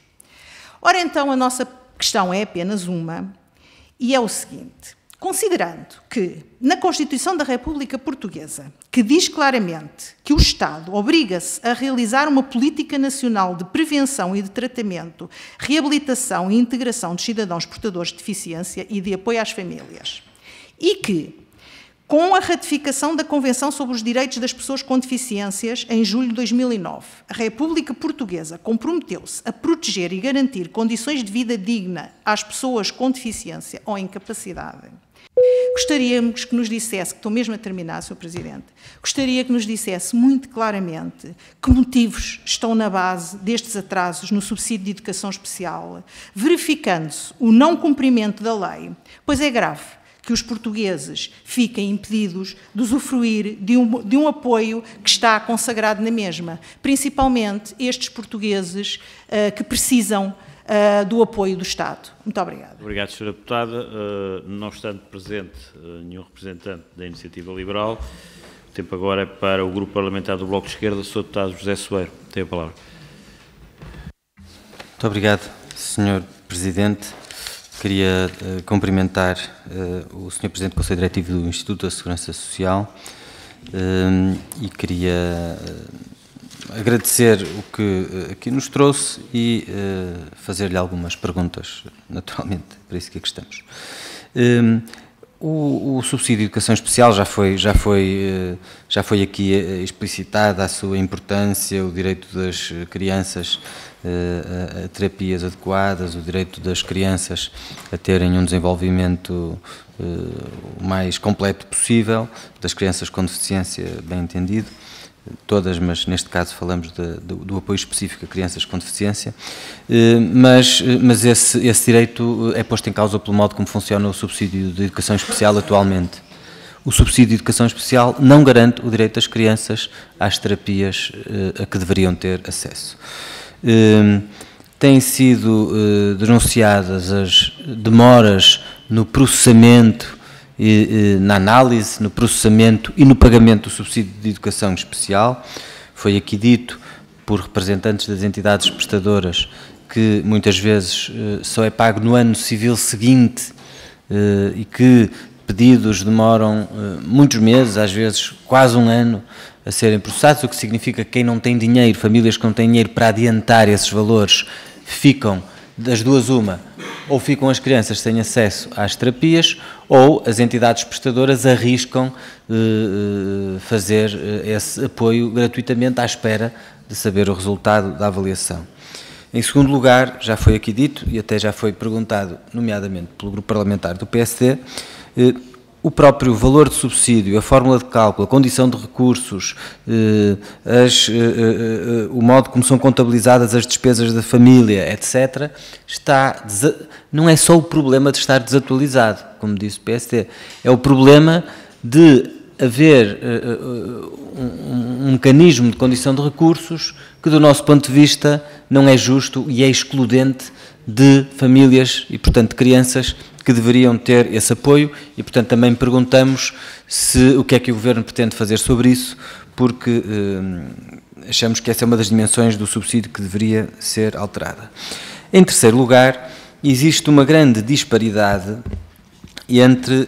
S6: Ora, então, a nossa questão é apenas uma, e é o seguinte: considerando que, na Constituição da República Portuguesa, que diz claramente que o Estado obriga-se a realizar uma política nacional de prevenção e de tratamento, reabilitação e integração dos cidadãos portadores de deficiência e de apoio às famílias, e que, com a ratificação da Convenção sobre os Direitos das Pessoas com Deficiências, em julho de 2009, a República Portuguesa comprometeu-se a proteger e garantir condições de vida digna às pessoas com deficiência ou incapacidade. Gostaríamos que nos dissesse, que estou mesmo a terminar, Sr. Presidente, gostaria que nos dissesse muito claramente que motivos estão na base destes atrasos no subsídio de educação especial, verificando-se o não cumprimento da lei, pois é grave que os portugueses fiquem impedidos de usufruir de um apoio que está consagrado na mesma, principalmente estes portugueses que precisam do apoio do Estado. Muito obrigada.
S1: Obrigado, Sra. Deputada. Não estando presente nenhum representante da Iniciativa Liberal, o tempo agora é para o Grupo Parlamentar do Bloco de Esquerda, Sr. Deputado José Soeiro. Tem a palavra.
S7: Muito obrigado, Sr. Presidente. Queria cumprimentar o Sr. Presidente do Conselho Diretivo do Instituto da Segurança Social e queria agradecer o que aqui nos trouxe e fazer-lhe algumas perguntas, naturalmente, para isso que aqui estamos. O subsídio de educação especial já foi aqui explicitada a sua importância, o direito das crianças a terapias adequadas, o direito das crianças a terem um desenvolvimento o mais completo possível, das crianças com deficiência, bem entendido, todas, mas neste caso falamos do apoio específico a crianças com deficiência, mas esse direito é posto em causa pelo modo como funciona o subsídio de educação especial atualmente. o subsídio de educação especial não garante o direito das crianças às terapias a que deveriam ter acesso. Têm sido denunciadas as demoras no processamento, na análise, no processamento e no pagamento do subsídio de educação especial. Foi aqui dito por representantes das entidades prestadoras que muitas vezes só é pago no ano civil seguinte e que pedidos demoram muitos meses, às vezes quase um ano, a serem processados, o que significa que quem não tem dinheiro, famílias que não têm dinheiro para adiantar esses valores, ficam das duas uma, ou ficam as crianças sem acesso às terapias, ou as entidades prestadoras arriscam fazer esse apoio gratuitamente à espera de saber o resultado da avaliação. Em segundo lugar, já foi aqui dito, e até já foi perguntado, nomeadamente pelo grupo parlamentar do PSD, o próprio valor de subsídio, a fórmula de cálculo, a condição de recursos, o modo como são contabilizadas as despesas da família, etc., não é só o problema de estar desatualizado, como disse o PSD, é o problema de haver um mecanismo de condição de recursos que, do nosso ponto de vista, não é justo e é excludente de famílias e, portanto, de crianças que deveriam ter esse apoio e, portanto, também perguntamos o que é que o Governo pretende fazer sobre isso, porque achamos que essa é uma das dimensões do subsídio que deveria ser alterada. Em terceiro lugar, existe uma grande disparidade entre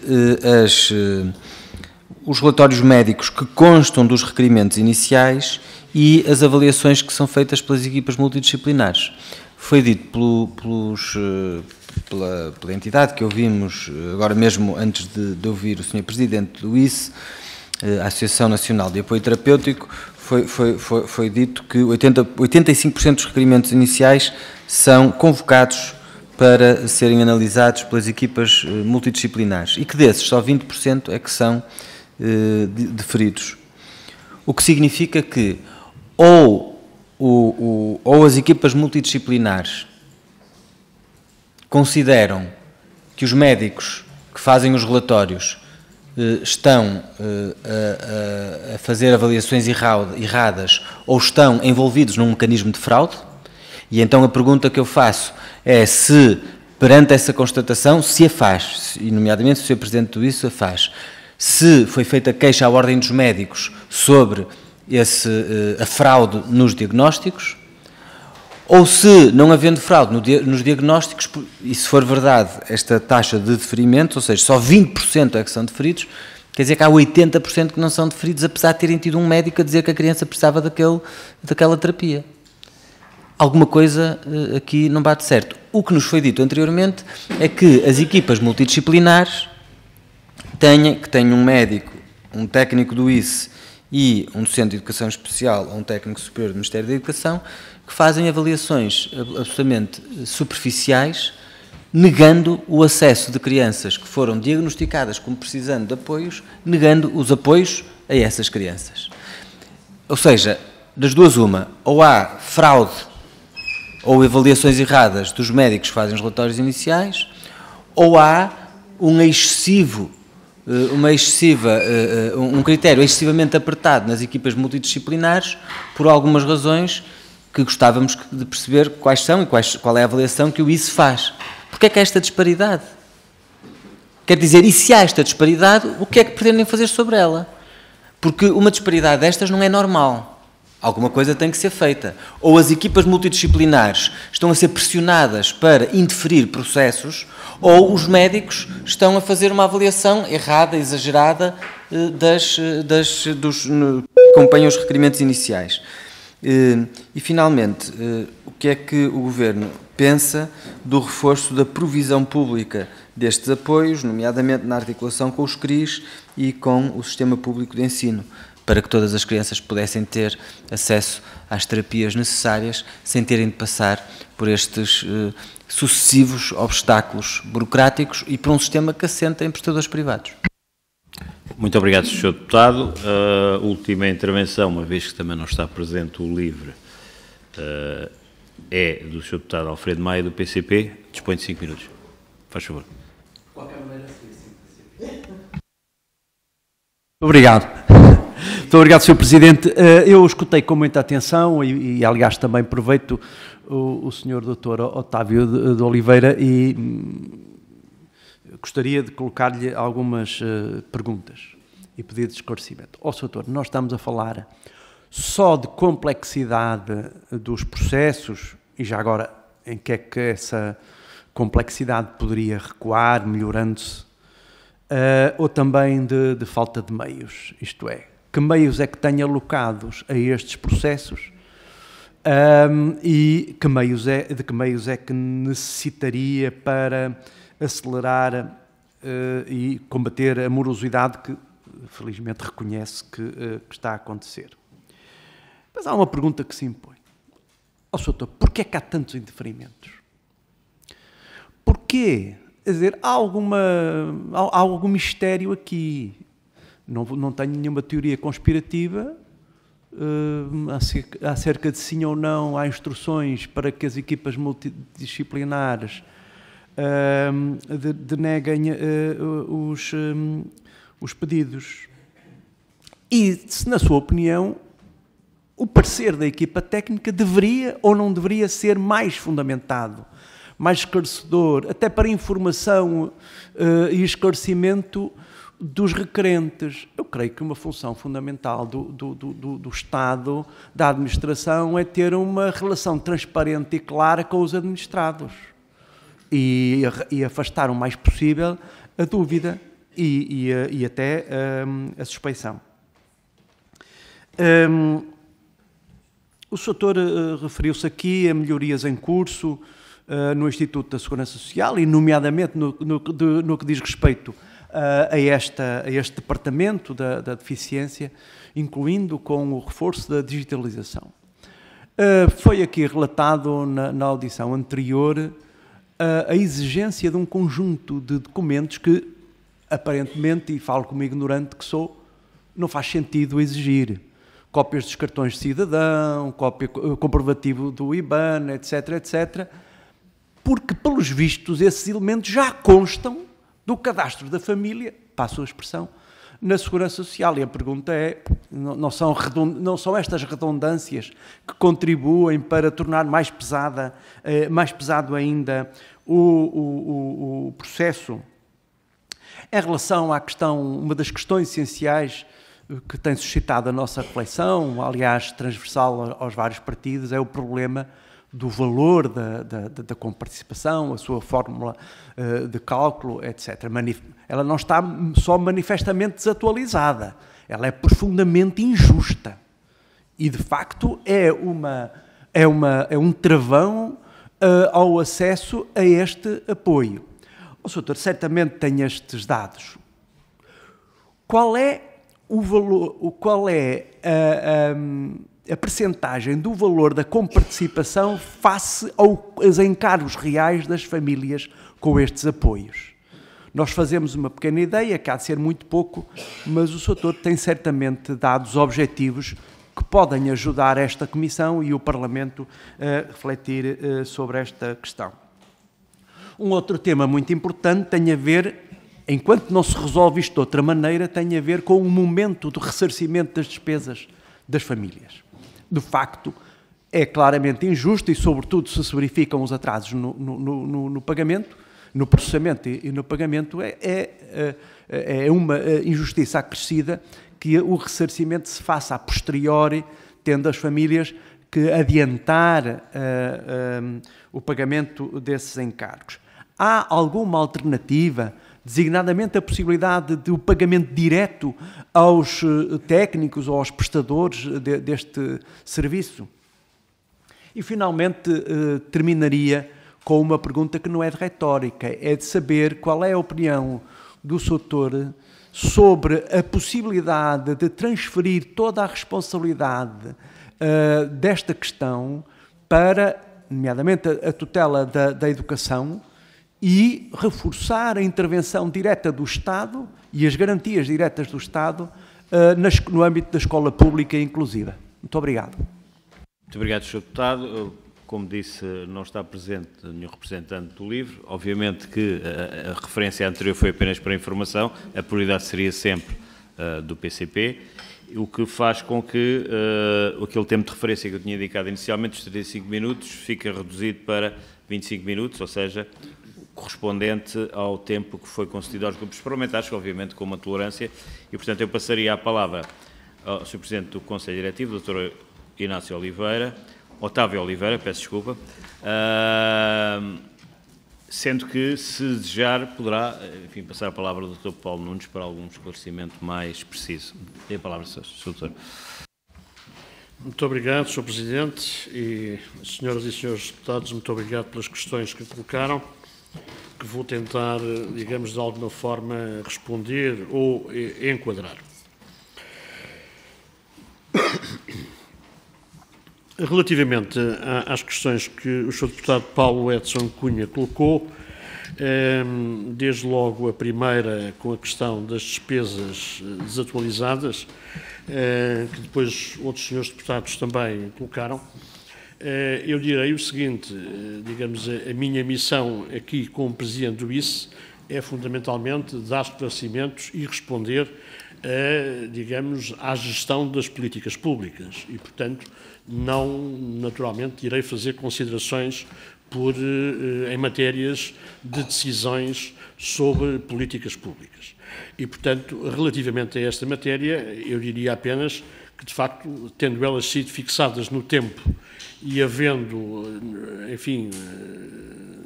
S7: os relatórios médicos que constam dos requerimentos iniciais e as avaliações que são feitas pelas equipas multidisciplinares. Foi dito pela entidade que ouvimos agora mesmo, antes de ouvir o Sr. Presidente do ICE, a Associação Nacional de Apoio Terapêutico, foi dito que 85% dos requerimentos iniciais são convocados para serem analisados pelas equipas multidisciplinares e que desses só 20% é que são deferidos. O que significa que ou as equipas multidisciplinares consideram que os médicos que fazem os relatórios estão a fazer avaliações erradas ou estão envolvidos num mecanismo de fraude, e então a pergunta que eu faço é se, perante essa constatação, se a faz, e nomeadamente se o Sr. Presidente do ICE a faz, se foi feita queixa à Ordem dos Médicos sobre a fraude nos diagnósticos, ou se, não havendo fraude nos diagnósticos, e se for verdade esta taxa de deferimento, ou seja, só 20% é que são deferidos, quer dizer que há 80% que não são deferidos, apesar de terem tido um médico a dizer que a criança precisava daquela terapia. Alguma coisa aqui não bate certo. O que nos foi dito anteriormente é que as equipas multidisciplinares que tenham um médico, um técnico do ICE e um docente de educação especial ou um técnico superior do Ministério da Educação, que fazem avaliações absolutamente superficiais, negando o acesso de crianças que foram diagnosticadas como precisando de apoios, negando os apoios a essas crianças. Ou seja, das duas uma, ou há fraude ou avaliações erradas dos médicos que fazem os relatórios iniciais, ou há um critério excessivamente apertado nas equipas multidisciplinares por algumas razões que gostávamos de perceber quais são e qual é a avaliação que o ICE faz. Porquê é que há esta disparidade? Quer dizer, e se há esta disparidade, o que é que pretendem fazer sobre ela? Porque uma disparidade destas não é normal. Alguma coisa tem que ser feita. Ou as equipas multidisciplinares estão a ser pressionadas para interferir processos, ou os médicos estão a fazer uma avaliação errada, exagerada, dos que acompanham os requerimentos iniciais. E, finalmente, o que é que o Governo pensa do reforço da provisão pública destes apoios, nomeadamente na articulação com os CRIs e com o Sistema Público de Ensino, para que todas as crianças pudessem ter acesso às terapias necessárias sem terem de passar por estes sucessivos obstáculos burocráticos e por um sistema que assenta em prestadores privados.
S1: Muito obrigado, Sr. Deputado. A última intervenção, uma vez que também não está presente o LIVRE, é do Sr. Deputado Alfredo Maia, do PCP. Dispõe de 5 minutos. Faz favor. De qualquer maneira,
S2: Obrigado. Muito obrigado, Sr. Presidente. Eu escutei com muita atenção e aliás, também aproveito o Sr. Dr. Otávio de Oliveira e gostaria de colocar-lhe algumas perguntas e pedir de esclarecimento. Sr. Doutor, nós estamos a falar só de complexidade dos processos e já agora em que é que essa complexidade poderia recuar, melhorando-se, ou também de falta de meios, isto é, que meios é que tem alocados a estes processos e de que meios é que necessitaria para acelerar e combater a morosidade que, felizmente, reconhece que está a acontecer. Mas há uma pergunta que se impõe. Sr. Doutor, porquê é que há tantos indeferimentos? Porquê? Quer dizer, há algum mistério aqui. Não tenho nenhuma teoria conspirativa acerca de sim ou não há instruções para que as equipas multidisciplinares deneguem os pedidos. E se, na sua opinião, o parecer da equipa técnica deveria ou não deveria ser mais fundamentado, mais esclarecedor, até para informação e esclarecimento dos requerentes. Eu creio que uma função fundamental do Estado, da administração, é ter uma relação transparente e clara com os administrados e afastar o mais possível a dúvida e até a suspeição. O Sr. Doutor referiu-se aqui a melhorias em curso no Instituto da Segurança Social e, nomeadamente, no que diz respeito a este departamento da deficiência, incluindo com o reforço da digitalização. Foi aqui relatado na audição anterior a exigência de um conjunto de documentos que, aparentemente, e falo como ignorante que sou, não faz sentido exigir. Cópias dos cartões de cidadão, comprovativo do IBAN, etc., etc., porque, pelos vistos, esses elementos já constam do cadastro da família, passo a expressão, na Segurança Social. E a pergunta é, não são estas redundâncias que contribuem para tornar mais pesado ainda o processo? Em relação à questão, uma das questões essenciais que tem suscitado a nossa reflexão, aliás, transversal aos vários partidos, é o problema do valor da comparticipação, a sua fórmula de cálculo, etc. Ela não está só manifestamente desatualizada, ela é profundamente injusta. E, de facto, é um travão ao acesso a este apoio. O Sr. Doutor certamente tem estes dados. Qual é o valor, qual é a percentagem do valor da comparticipação face aos encargos reais das famílias com estes apoios? Nós fazemos uma pequena ideia, que há de ser muito pouco, mas o Sr. Doutor tem certamente dados objetivos que podem ajudar esta Comissão e o Parlamento a refletir sobre esta questão. Um outro tema muito importante tem a ver, enquanto não se resolve isto de outra maneira, tem a ver com o momento do ressarcimento das despesas das famílias. De facto, é claramente injusto e, sobretudo, se verificam os atrasos no pagamento, no processamento e no pagamento, é uma injustiça acrescida que o ressarcimento se faça a posteriori, tendo as famílias que adiantar o pagamento desses encargos. Há alguma alternativa, designadamente a possibilidade de o pagamento direto aos técnicos ou aos prestadores deste serviço? E, finalmente, terminaria com uma pergunta que não é de retórica, é de saber qual é a opinião do Sr. Doutor sobre a possibilidade de transferir toda a responsabilidade desta questão para, nomeadamente, a tutela da educação e reforçar a intervenção direta do Estado e as garantias diretas do Estado no âmbito da escola pública inclusiva. Muito obrigado.
S1: Muito obrigado, Sr. Deputado. Como disse, não está presente nenhum representante do LIVRE. Obviamente que a referência anterior foi apenas para informação. A prioridade seria sempre do PCP, o que faz com que aquele tempo de referência que eu tinha indicado inicialmente, os 35 minutos, fica reduzido para 25 minutos, ou seja, correspondente ao tempo que foi concedido aos grupos parlamentares, obviamente com uma tolerância, e portanto eu passaria a palavra ao Sr. Presidente do Conselho Diretivo, Dr. Inácio Oliveira, Otávio Oliveira, peço desculpa, sendo que, se desejar, poderá, enfim, passar a palavra ao Dr. Paulo Nunes para algum esclarecimento mais preciso. Tem a palavra, Sr. Doutor.
S3: Muito obrigado, Sr. Presidente, e senhoras e senhores deputados, muito obrigado pelas questões que colocaram, que vou tentar, digamos, de alguma forma responder ou enquadrar. Relativamente às questões que o Sr. Deputado Paulo Edson Cunha colocou, desde logo a primeira com a questão das despesas desatualizadas, que depois outros senhores deputados também colocaram, eu direi o seguinte, digamos, a minha missão aqui como Presidente do ICE é fundamentalmente dar esclarecimentos e responder digamos, à gestão das políticas públicas e, portanto, não, naturalmente, irei fazer considerações em matérias de decisões sobre políticas públicas. E, portanto, relativamente a esta matéria, eu diria apenas que, de facto, tendo elas sido fixadas no tempo e havendo, enfim,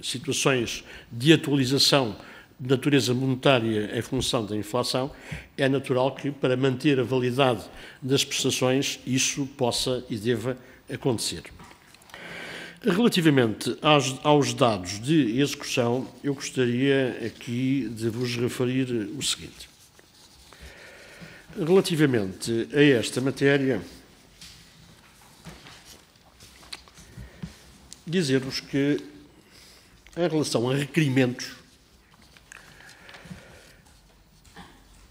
S3: situações de atualização de natureza monetária em função da inflação, é natural que, para manter a validade das prestações, isso possa e deva acontecer. Relativamente aos dados de execução, eu gostaria aqui de vos referir o seguinte. Relativamente a esta matéria, dizer-vos que, em relação a requerimentos,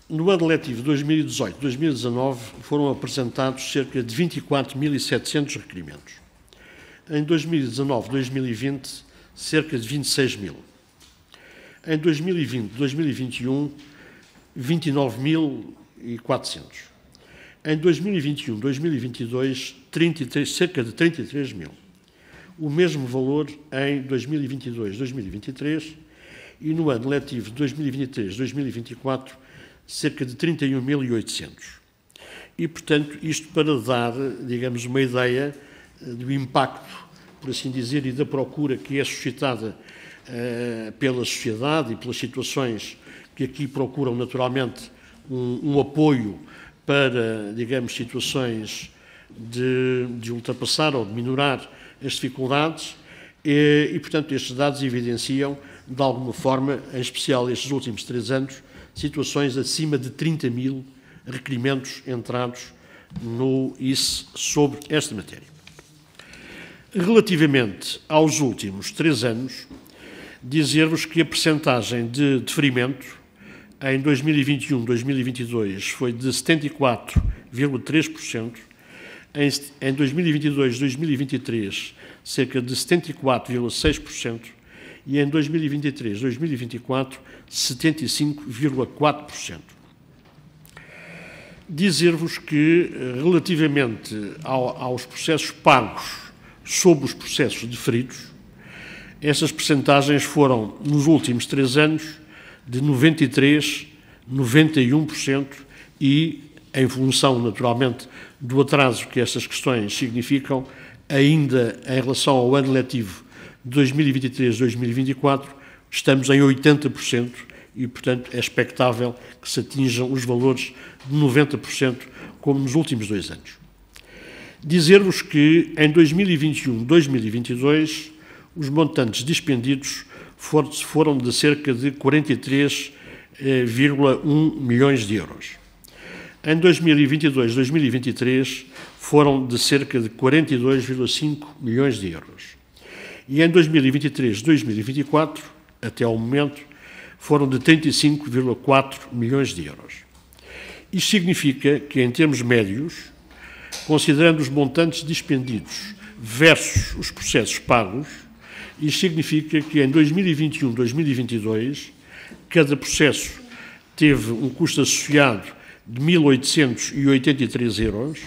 S3: no ano letivo 2018-2019 foram apresentados cerca de 24.700 requerimentos. Em 2019-2020, cerca de 26.000. Em 2020-2021, 29.400. Em 2021-2022, cerca de 33.000. O mesmo valor em 2022-2023 e no ano letivo 2023-2024, cerca de 31.800. E, portanto, isto para dar, digamos, uma ideia do impacto, por assim dizer, e da procura que é suscitada pela sociedade e pelas situações que aqui procuram, naturalmente, um apoio para, digamos, situações de ultrapassar ou de minorar as dificuldades e, portanto, estes dados evidenciam, de alguma forma, em especial estes últimos 3 anos, situações acima de 30.000 requerimentos entrados no ICE sobre esta matéria. Relativamente aos últimos 3 anos, dizer-vos que a percentagem de deferimento em 2021-2022 foi de 74,3%, em 2022-2023 cerca de 74,6% e em 2023-2024 75,4%. Dizer-vos que, relativamente aos processos pagos sobre os processos deferidos, essas percentagens foram, nos últimos 3 anos, de 93%, 91% e, em função, naturalmente, do atraso que estas questões significam, ainda em relação ao ano letivo de 2023-2024, estamos em 80% e, portanto, é expectável que se atinjam os valores de 90%, como nos últimos 2 anos. Dizer-vos que, em 2021-2022, os montantes dispendidos foram de cerca de 43,1 milhões de euros. Em 2022-2023, foram de cerca de 42,5 milhões de euros. E em 2023-2024, até ao momento, foram de 35,4 milhões de euros. Isto significa que, em termos médios, considerando os montantes dispendidos versus os processos pagos, isto significa que em 2021-2022, cada processo teve um custo associado de 1.883 euros,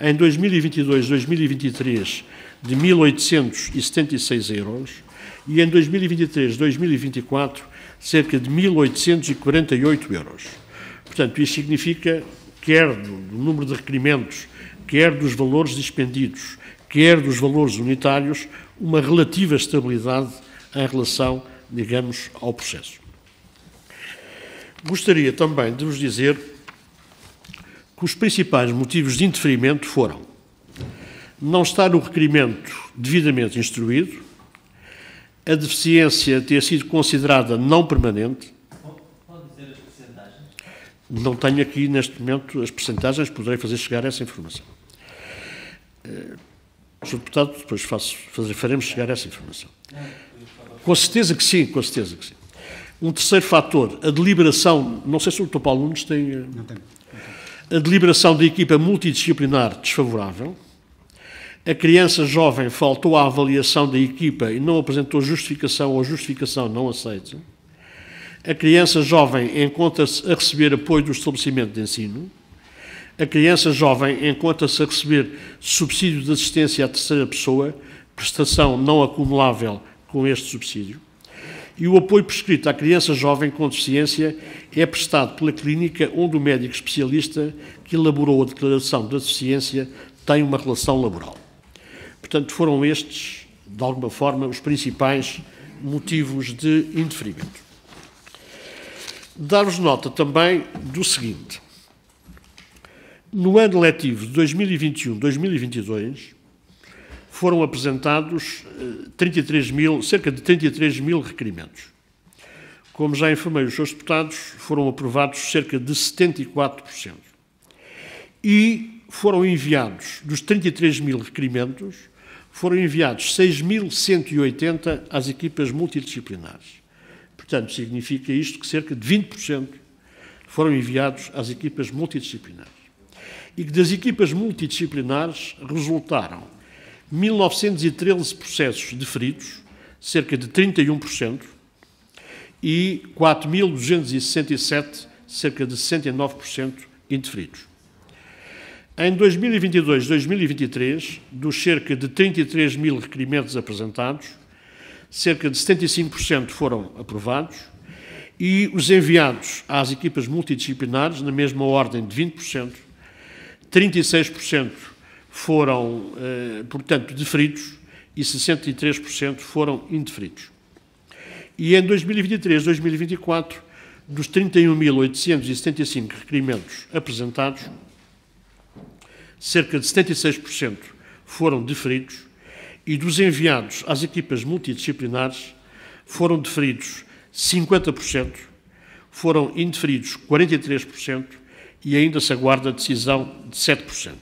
S3: em 2022-2023 de 1.876 euros e em 2023-2024 cerca de 1.848 euros. Portanto, isto significa, quer do número de requerimentos, quer dos valores dispendidos, quer dos valores unitários, uma relativa estabilidade em relação, digamos, ao processo. Gostaria também de vos dizer que os principais motivos de indeferimento foram não estar o requerimento devidamente instruído, a deficiência ter sido considerada não permanente.
S7: Pode dizer as percentagens?
S3: Não tenho aqui, neste momento, as percentagens, poderei fazer chegar essa informação. Sr. Deputado, depois faremos chegar essa informação. Com certeza que sim, com certeza que sim. Um terceiro fator, a deliberação, não sei se o Dr. Paulo Nunes tem... Não tem. A deliberação da equipa multidisciplinar desfavorável. A criança jovem faltou à avaliação da equipa e não apresentou justificação ou justificação não aceita. A criança jovem encontra-se a receber apoio do estabelecimento de ensino. A criança jovem encontra-se a receber subsídio de assistência à terceira pessoa, prestação não acumulável com este subsídio. E o apoio prescrito à criança jovem com deficiência é prestado pela clínica onde o médico especialista que elaborou a declaração da deficiência tem uma relação laboral. Portanto, foram estes, de alguma forma, os principais motivos de indeferimento. Dar-vos nota também do seguinte. No ano letivo de 2021-2022, foram apresentados cerca de 33 mil requerimentos. Como já informei os seus deputados, foram aprovados cerca de 74%. E foram enviados, dos 33 mil requerimentos, foram enviados 6.180 às equipas multidisciplinares. Portanto, significa isto que cerca de 20% foram enviados às equipas multidisciplinares. E que das equipas multidisciplinares resultaram 1.913 processos deferidos, cerca de 31%, e 4.267, cerca de 69%, indeferidos. Em 2022-2023, dos cerca de 33 mil requerimentos apresentados, cerca de 75% foram aprovados e os enviados às equipas multidisciplinares, na mesma ordem de 20%, 36% foram, portanto, deferidos e 63% foram indeferidos. E em 2023-2024, dos 31.875 requerimentos apresentados, cerca de 76% foram deferidos e dos enviados às equipas multidisciplinares foram deferidos 50%, foram indeferidos 43% e ainda se aguarda a decisão de 7%.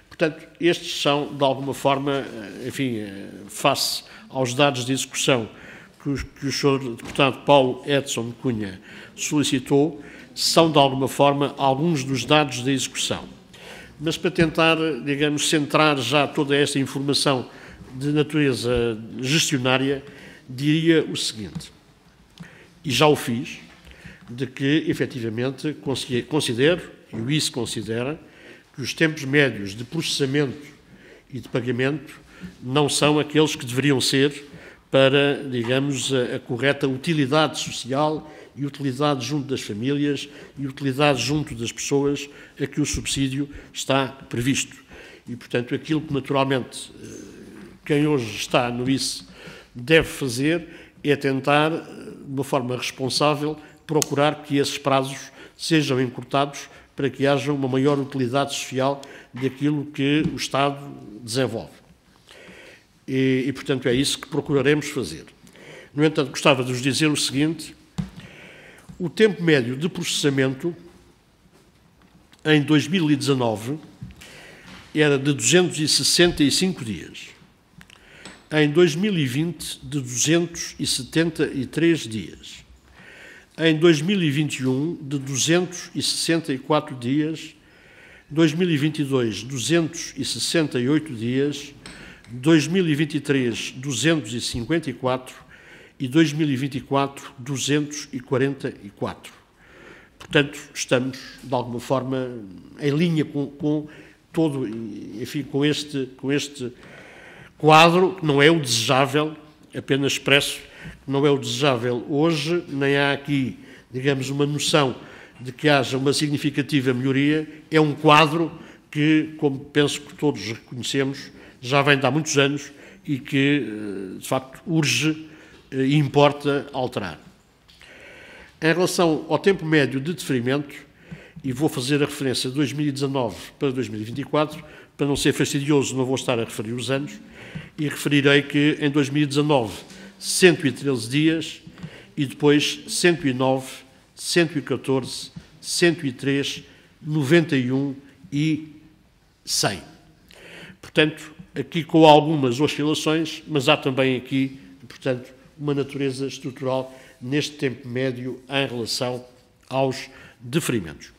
S3: Portanto, estes são, de alguma forma, enfim, face aos dados de execução que o Sr. Deputado Paulo Edson Cunha solicitou, são, de alguma forma, alguns dos dados da execução. Mas para tentar, digamos, centrar já toda esta informação de natureza gestionária, diria o seguinte, e já o fiz, de que, efetivamente, considero, e o ICE considera, que os tempos médios de processamento e de pagamento não são aqueles que deveriam ser para, digamos, a correta utilidade social e utilidade junto das famílias e utilidade junto das pessoas a que o subsídio está previsto. E, portanto, aquilo que, naturalmente, quem hoje está no ICE deve fazer é tentar, de uma forma responsável, procurar que esses prazos sejam encurtados para que haja uma maior utilidade social daquilo que o Estado desenvolve. E, portanto, é isso que procuraremos fazer. No entanto, gostava de vos dizer o seguinte: o tempo médio de processamento em 2019 era de 265 dias. Em 2020, de 273 dias. Em 2021, de 264 dias. 2022, 268 dias. 2023, 254 e 2024, 244. Portanto, estamos, de alguma forma, em linha com todo, enfim, com este quadro, que não é o desejável, apenas expresso, que não é o desejável hoje, nem há aqui, digamos, uma noção de que haja uma significativa melhoria, é um quadro que, como penso que todos reconhecemos, já vem de há muitos anos e que, de facto, urge e importa alterar. Em relação ao tempo médio de deferimento, e vou fazer a referência de 2019 para 2024, para não ser fastidioso, não vou estar a referir os anos, e referirei que em 2019, 113 dias, e depois 109, 114, 103, 91 e 100. Portanto, aqui com algumas oscilações, mas há também aqui, portanto, uma natureza estrutural neste tempo médio em relação aos deferimentos.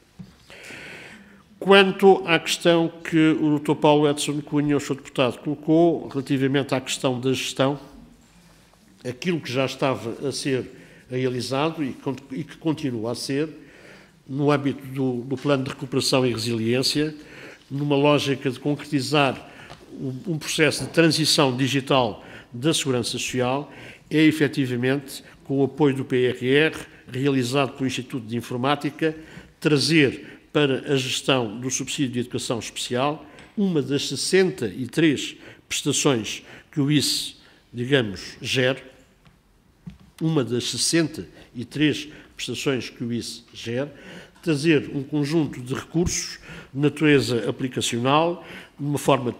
S3: Quanto à questão que o Dr. Paulo Edson Cunha, o Sr. Deputado, colocou, relativamente à questão da gestão, aquilo que já estava a ser realizado e que continua a ser, no âmbito do Plano de Recuperação e Resiliência, numa lógica de concretizar um processo de transição digital da Segurança Social, é efetivamente, com o apoio do PRR, realizado pelo Instituto de Informática, trazer para a gestão do subsídio de educação especial uma das 63 prestações que o ICE, digamos, gera, uma das 63 prestações que o ICE gera, trazer um conjunto de recursos de natureza aplicacional, de uma forma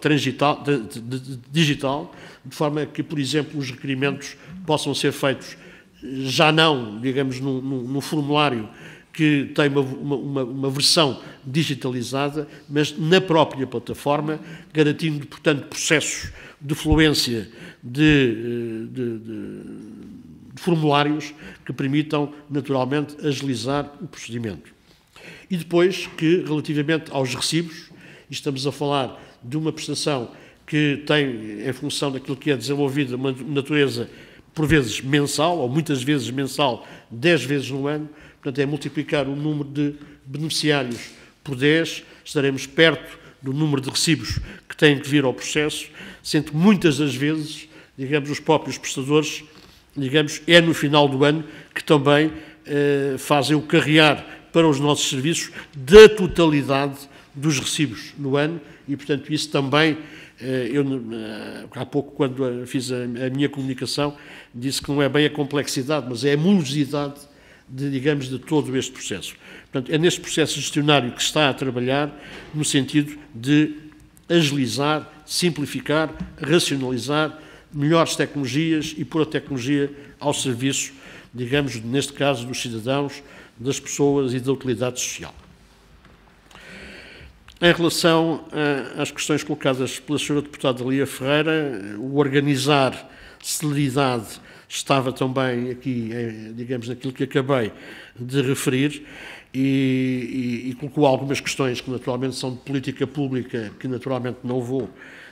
S3: digital, de forma que, por exemplo, os requerimentos possam ser feitos já não, digamos, no formulário que tem uma versão digitalizada, mas na própria plataforma, garantindo, portanto, processos de fluência de formulários que permitam, naturalmente, agilizar o procedimento. E depois que, relativamente aos recibos, e estamos a falar de uma prestação que tem, em função daquilo que é desenvolvida, uma natureza, por vezes, mensal, ou muitas vezes mensal, 10 vezes no ano, portanto, é multiplicar o número de beneficiários por 10, estaremos perto do número de recibos que têm que vir ao processo, sendo que muitas das vezes, digamos, os próprios prestadores, digamos, é no final do ano que também fazem o carrear para os nossos serviços da totalidade dos recibos no ano e, portanto, isso também, eu há pouco, quando fiz a minha comunicação, disse que não é bem a complexidade, mas é a morosidade digamos, de todo este processo. Portanto, é neste processo gestionário que se está a trabalhar no sentido de agilizar, simplificar, racionalizar melhores tecnologias e pôr a tecnologia ao serviço, digamos, neste caso, dos cidadãos, das pessoas e da utilidade social. Em relação às questões colocadas pela Sra. Deputada Lia Ferreira, o organizar celeridade estava também aqui, digamos, naquilo que acabei de referir e colocou algumas questões que naturalmente são de política pública, que naturalmente não vou,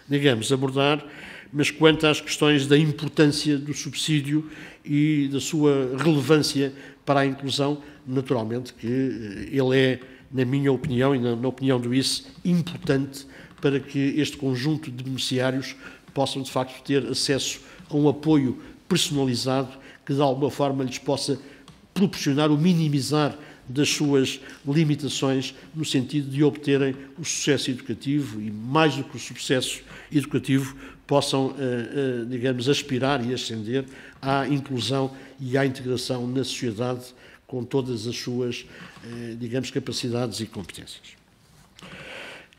S3: digamos, abordar, mas quanto às questões da importância do subsídio e da sua relevância para a inclusão, naturalmente que ele é, na minha opinião e na opinião do ICE, importante para que este conjunto de beneficiários possam, de facto, ter acesso a um apoio personalizado que, de alguma forma, lhes possa proporcionar ou minimizar das suas limitações no sentido de obterem o sucesso educativo e, mais do que o sucesso educativo, possam, digamos, aspirar e ascender à inclusão e à integração na sociedade com todas as suas, digamos, capacidades e competências.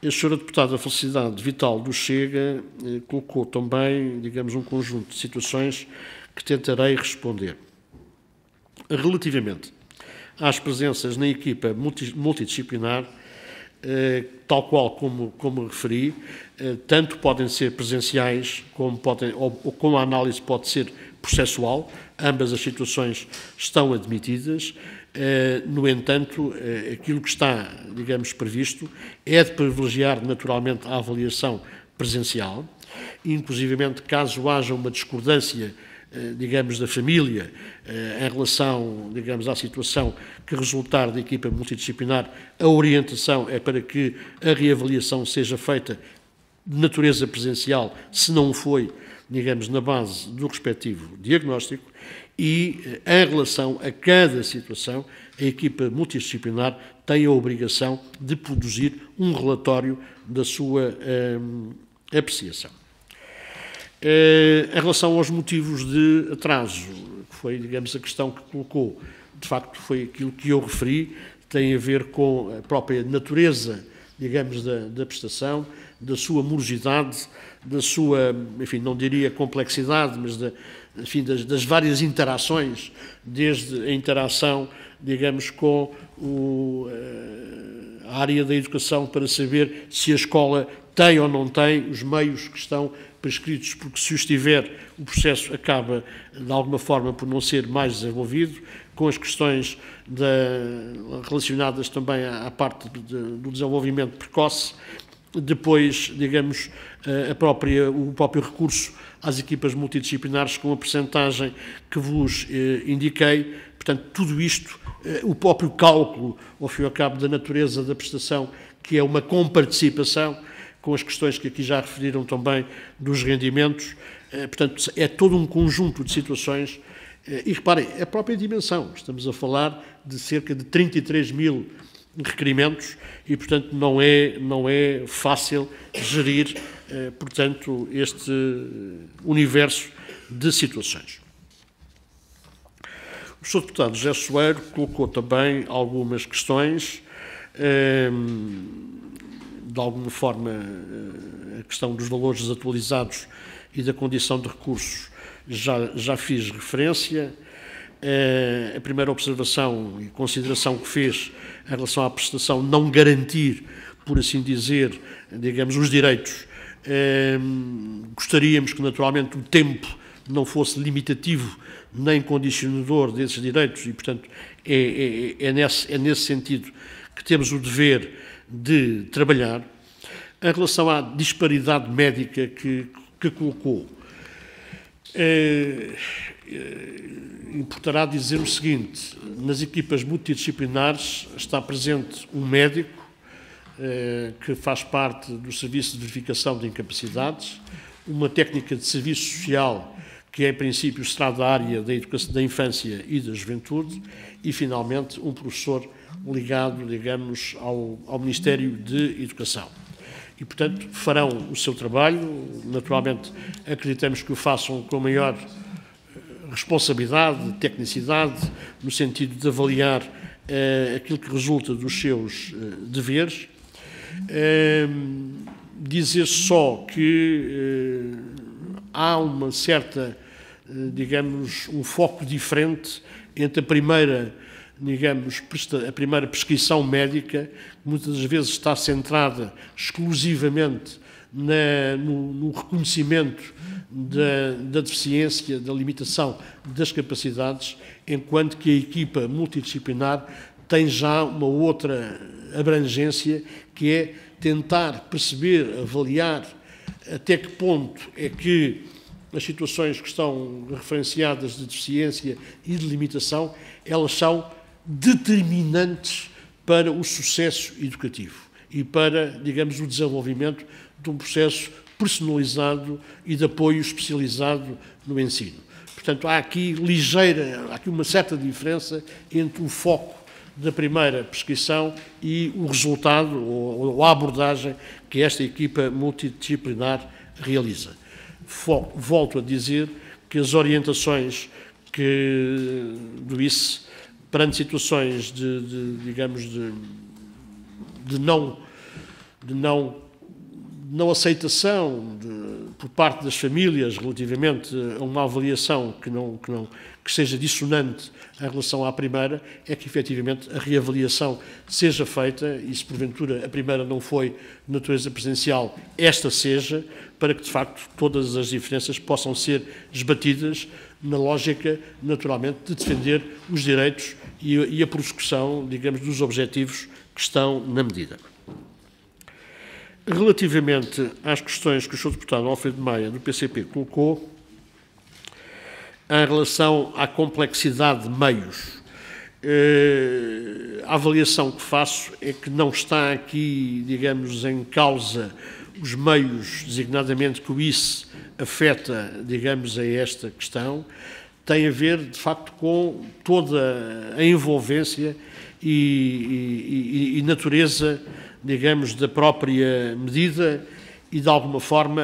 S3: A Sra. Deputada Felicidade Vital do Chega colocou também, digamos, um conjunto de situações que tentarei responder. Relativamente às presenças na equipa multidisciplinar, tal qual como referi, tanto podem ser presenciais como a análise pode ser processual, ambas as situações estão admitidas. No entanto, aquilo que está, digamos, previsto é de privilegiar naturalmente a avaliação presencial, inclusivamente caso haja uma discordância digamos, da família, em relação, digamos, à situação que resultar da equipa multidisciplinar, a orientação é para que a reavaliação seja feita de natureza presencial, se não foi, digamos, na base do respectivo diagnóstico, e em relação a cada situação, a equipa multidisciplinar tem a obrigação de produzir um relatório da sua apreciação. Em relação aos motivos de atraso, que foi, digamos, a questão que colocou, de facto foi aquilo que eu referi, tem a ver com a própria natureza, digamos, da prestação, da sua morosidade, da sua, enfim, não diria complexidade, mas enfim, das várias interações, desde a interação, digamos, com a área da educação para saber se a escola tem ou não tem os meios que estão prescritos, porque se os tiver, o processo acaba, de alguma forma, por não ser mais desenvolvido, com as questões relacionadas também à parte do desenvolvimento precoce. Depois, digamos, o próprio recurso às equipas multidisciplinares com a percentagem que vos indiquei. Portanto, tudo isto, o próprio cálculo, ao fim e ao cabo, da natureza da prestação, que é uma comparticipação, com as questões que aqui já referiram também dos rendimentos. Portanto, é todo um conjunto de situações. E reparem, a própria dimensão, estamos a falar de cerca de 33 mil requerimentos e, portanto, não é fácil gerir, portanto, este universo de situações. O Sr. Deputado José Soeiro colocou também algumas questões, de alguma forma, a questão dos valores desatualizados e da condição de recursos já fiz referência. A primeira observação e consideração que fez em relação à prestação não garantir, por assim dizer, digamos, os direitos. Gostaríamos que, naturalmente, o tempo não fosse limitativo nem condicionador desses direitos e, portanto, é nesse sentido que temos o dever de trabalhar. Em relação à disparidade médica que colocou, importará dizer o seguinte: nas equipas multidisciplinares está presente um médico que faz parte do serviço de verificação de incapacidades, uma técnica de serviço social que em princípio será da área da educação, da infância e da juventude, e finalmente um professor ligado, digamos, ao Ministério de Educação. E, portanto, farão o seu trabalho. Naturalmente, acreditamos que o façam com a maior responsabilidade, tecnicidade, no sentido de avaliar aquilo que resulta dos seus deveres. Dizer só que há uma certa, digamos, um foco diferente entre a primeira, digamos, a primeira prescrição médica, que muitas das vezes está centrada exclusivamente no reconhecimento da deficiência, da limitação das capacidades, enquanto que a equipa multidisciplinar tem já uma outra abrangência, que é tentar perceber, avaliar até que ponto é que as situações que estão referenciadas de deficiência e de limitação, elas são determinantes para o sucesso educativo e para, digamos, o desenvolvimento de um processo personalizado e de apoio especializado no ensino. Portanto, há aqui uma certa diferença entre o foco da primeira prescrição e o resultado ou a abordagem que esta equipa multidisciplinar realiza. Volto a dizer que as orientações do ICE perante situações de não aceitação por parte das famílias relativamente a uma avaliação que seja dissonante em relação à primeira, é que efetivamente a reavaliação seja feita e, se porventura a primeira não foi de natureza presencial, esta seja, para que de facto todas as diferenças possam ser esbatidas na lógica, naturalmente, de defender os direitos e a prossecução, digamos, dos objetivos que estão na medida. Relativamente às questões que o Sr. Deputado Alfredo Maia, do PCP, colocou, em relação à complexidade de meios, a avaliação que faço é que não está aqui, digamos, em causa os meios, designadamente que o ICE afeta, digamos, a esta questão, tem a ver, de facto, com toda a envolvência e natureza, digamos, da própria medida e, de alguma forma,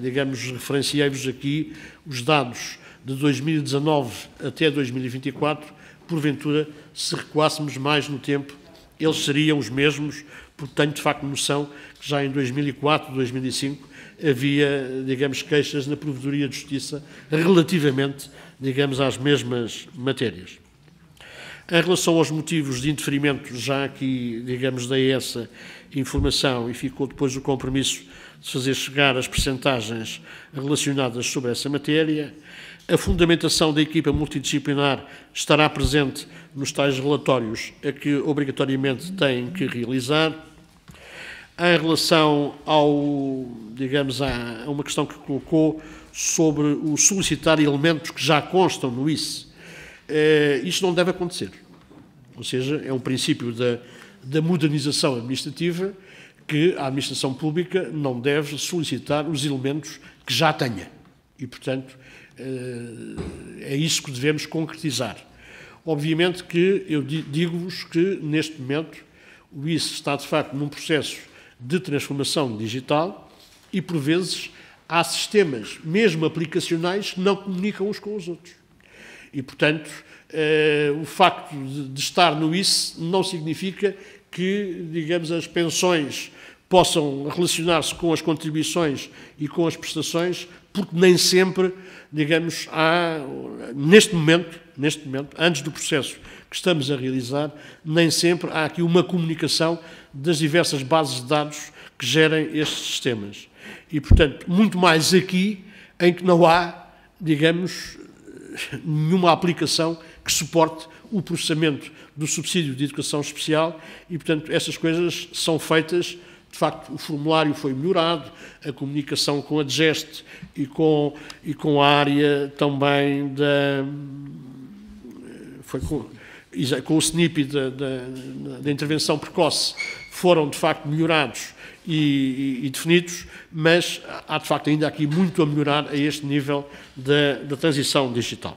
S3: digamos, referenciei-vos aqui os dados de 2019 até 2024, porventura, se recuássemos mais no tempo, eles seriam os mesmos, porque tenho, de facto, noção que já em 2004, 2005, havia, digamos, queixas na Provedoria de Justiça relativamente, digamos, às mesmas matérias. Em relação aos motivos de indeferimento, já aqui, digamos, dei essa informação e ficou depois o compromisso de fazer chegar as percentagens relacionadas sobre essa matéria. A fundamentação da equipa multidisciplinar estará presente nos tais relatórios a que obrigatoriamente têm que realizar. Em relação ao, digamos, a uma questão que colocou sobre o solicitar elementos que já constam no ICE, isto não deve acontecer. Ou seja, é um princípio da modernização administrativa que a administração pública não deve solicitar os elementos que já tenha. E, portanto, é isso que devemos concretizar. Obviamente que eu digo-vos que, neste momento, o ICE está, de facto, num processo de transformação digital e, por vezes, há sistemas, mesmo aplicacionais, que não comunicam uns com os outros. E, portanto, o facto de estar no ICE não significa que, digamos, as pensões possam relacionar-se com as contribuições e com as prestações, porque nem sempre, digamos, há, neste momento, antes do processo que estamos a realizar, nem sempre há aqui uma comunicação das diversas bases de dados que gerem estes sistemas. E, portanto, muito mais aqui em que não há, digamos, nenhuma aplicação que suporte o processamento do subsídio de educação especial e, portanto, essas coisas são feitas. De facto, o formulário foi melhorado, a comunicação com a DGEST e com a área também com o SNIP da intervenção precoce foram, de facto, melhorados e definidos, mas há, de facto, ainda aqui muito a melhorar a este nível da transição digital.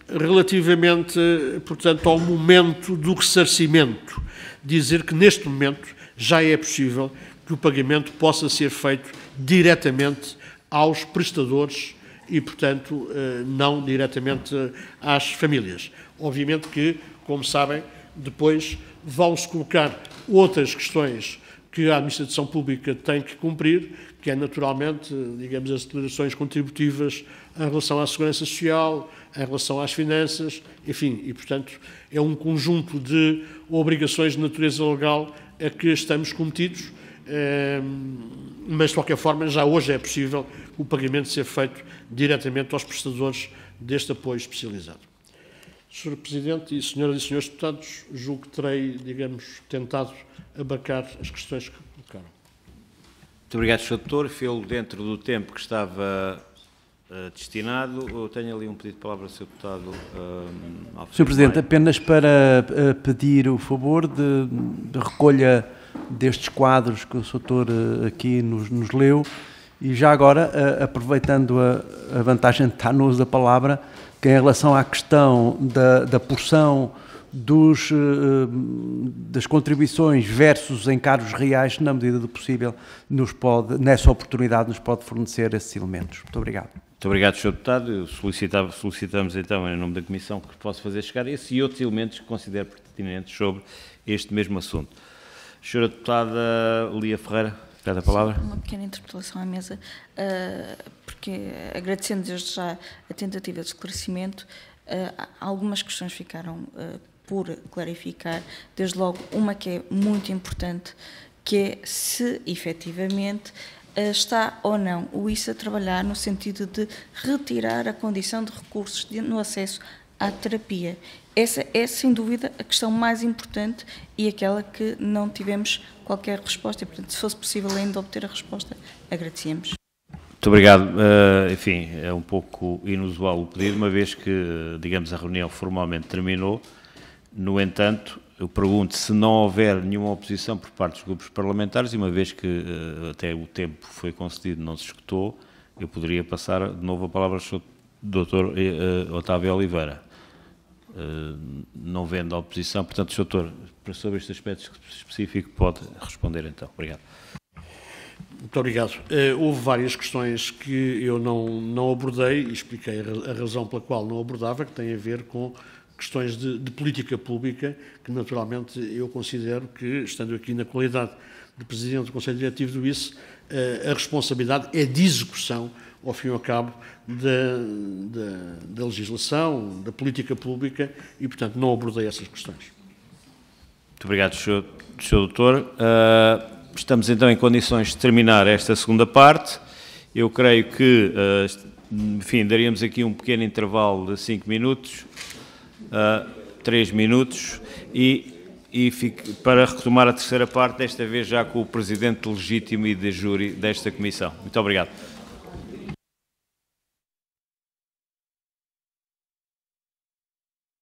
S3: Relativamente, portanto, ao momento do ressarcimento, dizer que neste momento já é possível que o pagamento possa ser feito diretamente aos prestadores e, portanto, não diretamente às famílias. Obviamente que, como sabem, depois vão-se colocar outras questões que a administração pública tem que cumprir, que é naturalmente, digamos, as declarações contributivas em relação à segurança social, em relação às finanças, enfim, e, portanto, é um conjunto de obrigações de natureza legal a que estamos cometidos, mas, de qualquer forma, já hoje é possível o pagamento ser feito diretamente aos prestadores deste apoio especializado. Sr. Presidente e Senhoras e Senhores Deputados, julgo que terei, digamos, tentado abarcar as questões que colocaram.
S1: Muito obrigado, Sr. Doutor. Fê-lo dentro do tempo que estava destinado. Eu tenho ali um pedido de palavra ao Sr. Deputado Alves.
S2: Sr. Presidente, apenas para pedir o favor de recolha destes quadros que o Sr. Doutor aqui nos leu e já agora, aproveitando a vantagem de estar no uso da palavra, que em relação à questão da porção das contribuições versus encargos reais, na medida do possível, nessa oportunidade, nos pode fornecer esses elementos. Muito obrigado.
S1: Muito obrigado, Sr. Deputado. Solicitamos, então, em nome da Comissão, que possa fazer chegar esse e outros elementos que considere pertinentes sobre este mesmo assunto. Sra. Deputada Lia Ferreira, cada palavra.
S5: Uma pequena interpelação à mesa, porque, agradecendo desde já a tentativa de esclarecimento, algumas questões ficaram por clarificar, desde logo uma que é muito importante, que é se efetivamente está ou não o ICE a trabalhar no sentido de retirar a condição de recursos no acesso à terapia. Essa é, sem dúvida, a questão mais importante e aquela que não tivemos qualquer resposta. E, portanto, se fosse possível ainda obter a resposta, agradecíamos.
S2: Muito
S1: Muito obrigado. Enfim, é um pouco inusual o pedido, uma vez que, digamos, a reunião formalmente terminou. No entanto, eu pergunto se não houver nenhuma oposição por parte dos grupos parlamentares, e uma vez que até o tempo foi concedido, não se escutou, eu poderia passar de novo a palavra ao Sr. Dr. Otávio Oliveira. Não vendo a oposição, portanto, Sr. Doutor, sobre este aspecto específico, pode responder então. Obrigado.
S3: Muito obrigado. Houve várias questões que eu não abordei e expliquei a razão pela qual não abordava, que tem a ver com questões de política pública, que naturalmente eu considero que, estando aqui na qualidade de Presidente do Conselho Diretivo do ICE, a responsabilidade é de execução, ao fim e ao cabo, da legislação, da política pública e, portanto, não abordei essas questões.
S1: Muito obrigado, Sr. Doutor. Estamos então em condições de terminar esta segunda parte. Eu creio que, enfim, daríamos aqui um pequeno intervalo de 5 minutos, 3 minutos, e para retomar a terceira parte, desta vez já com o Presidente legítimo e de júri desta Comissão. Muito obrigado.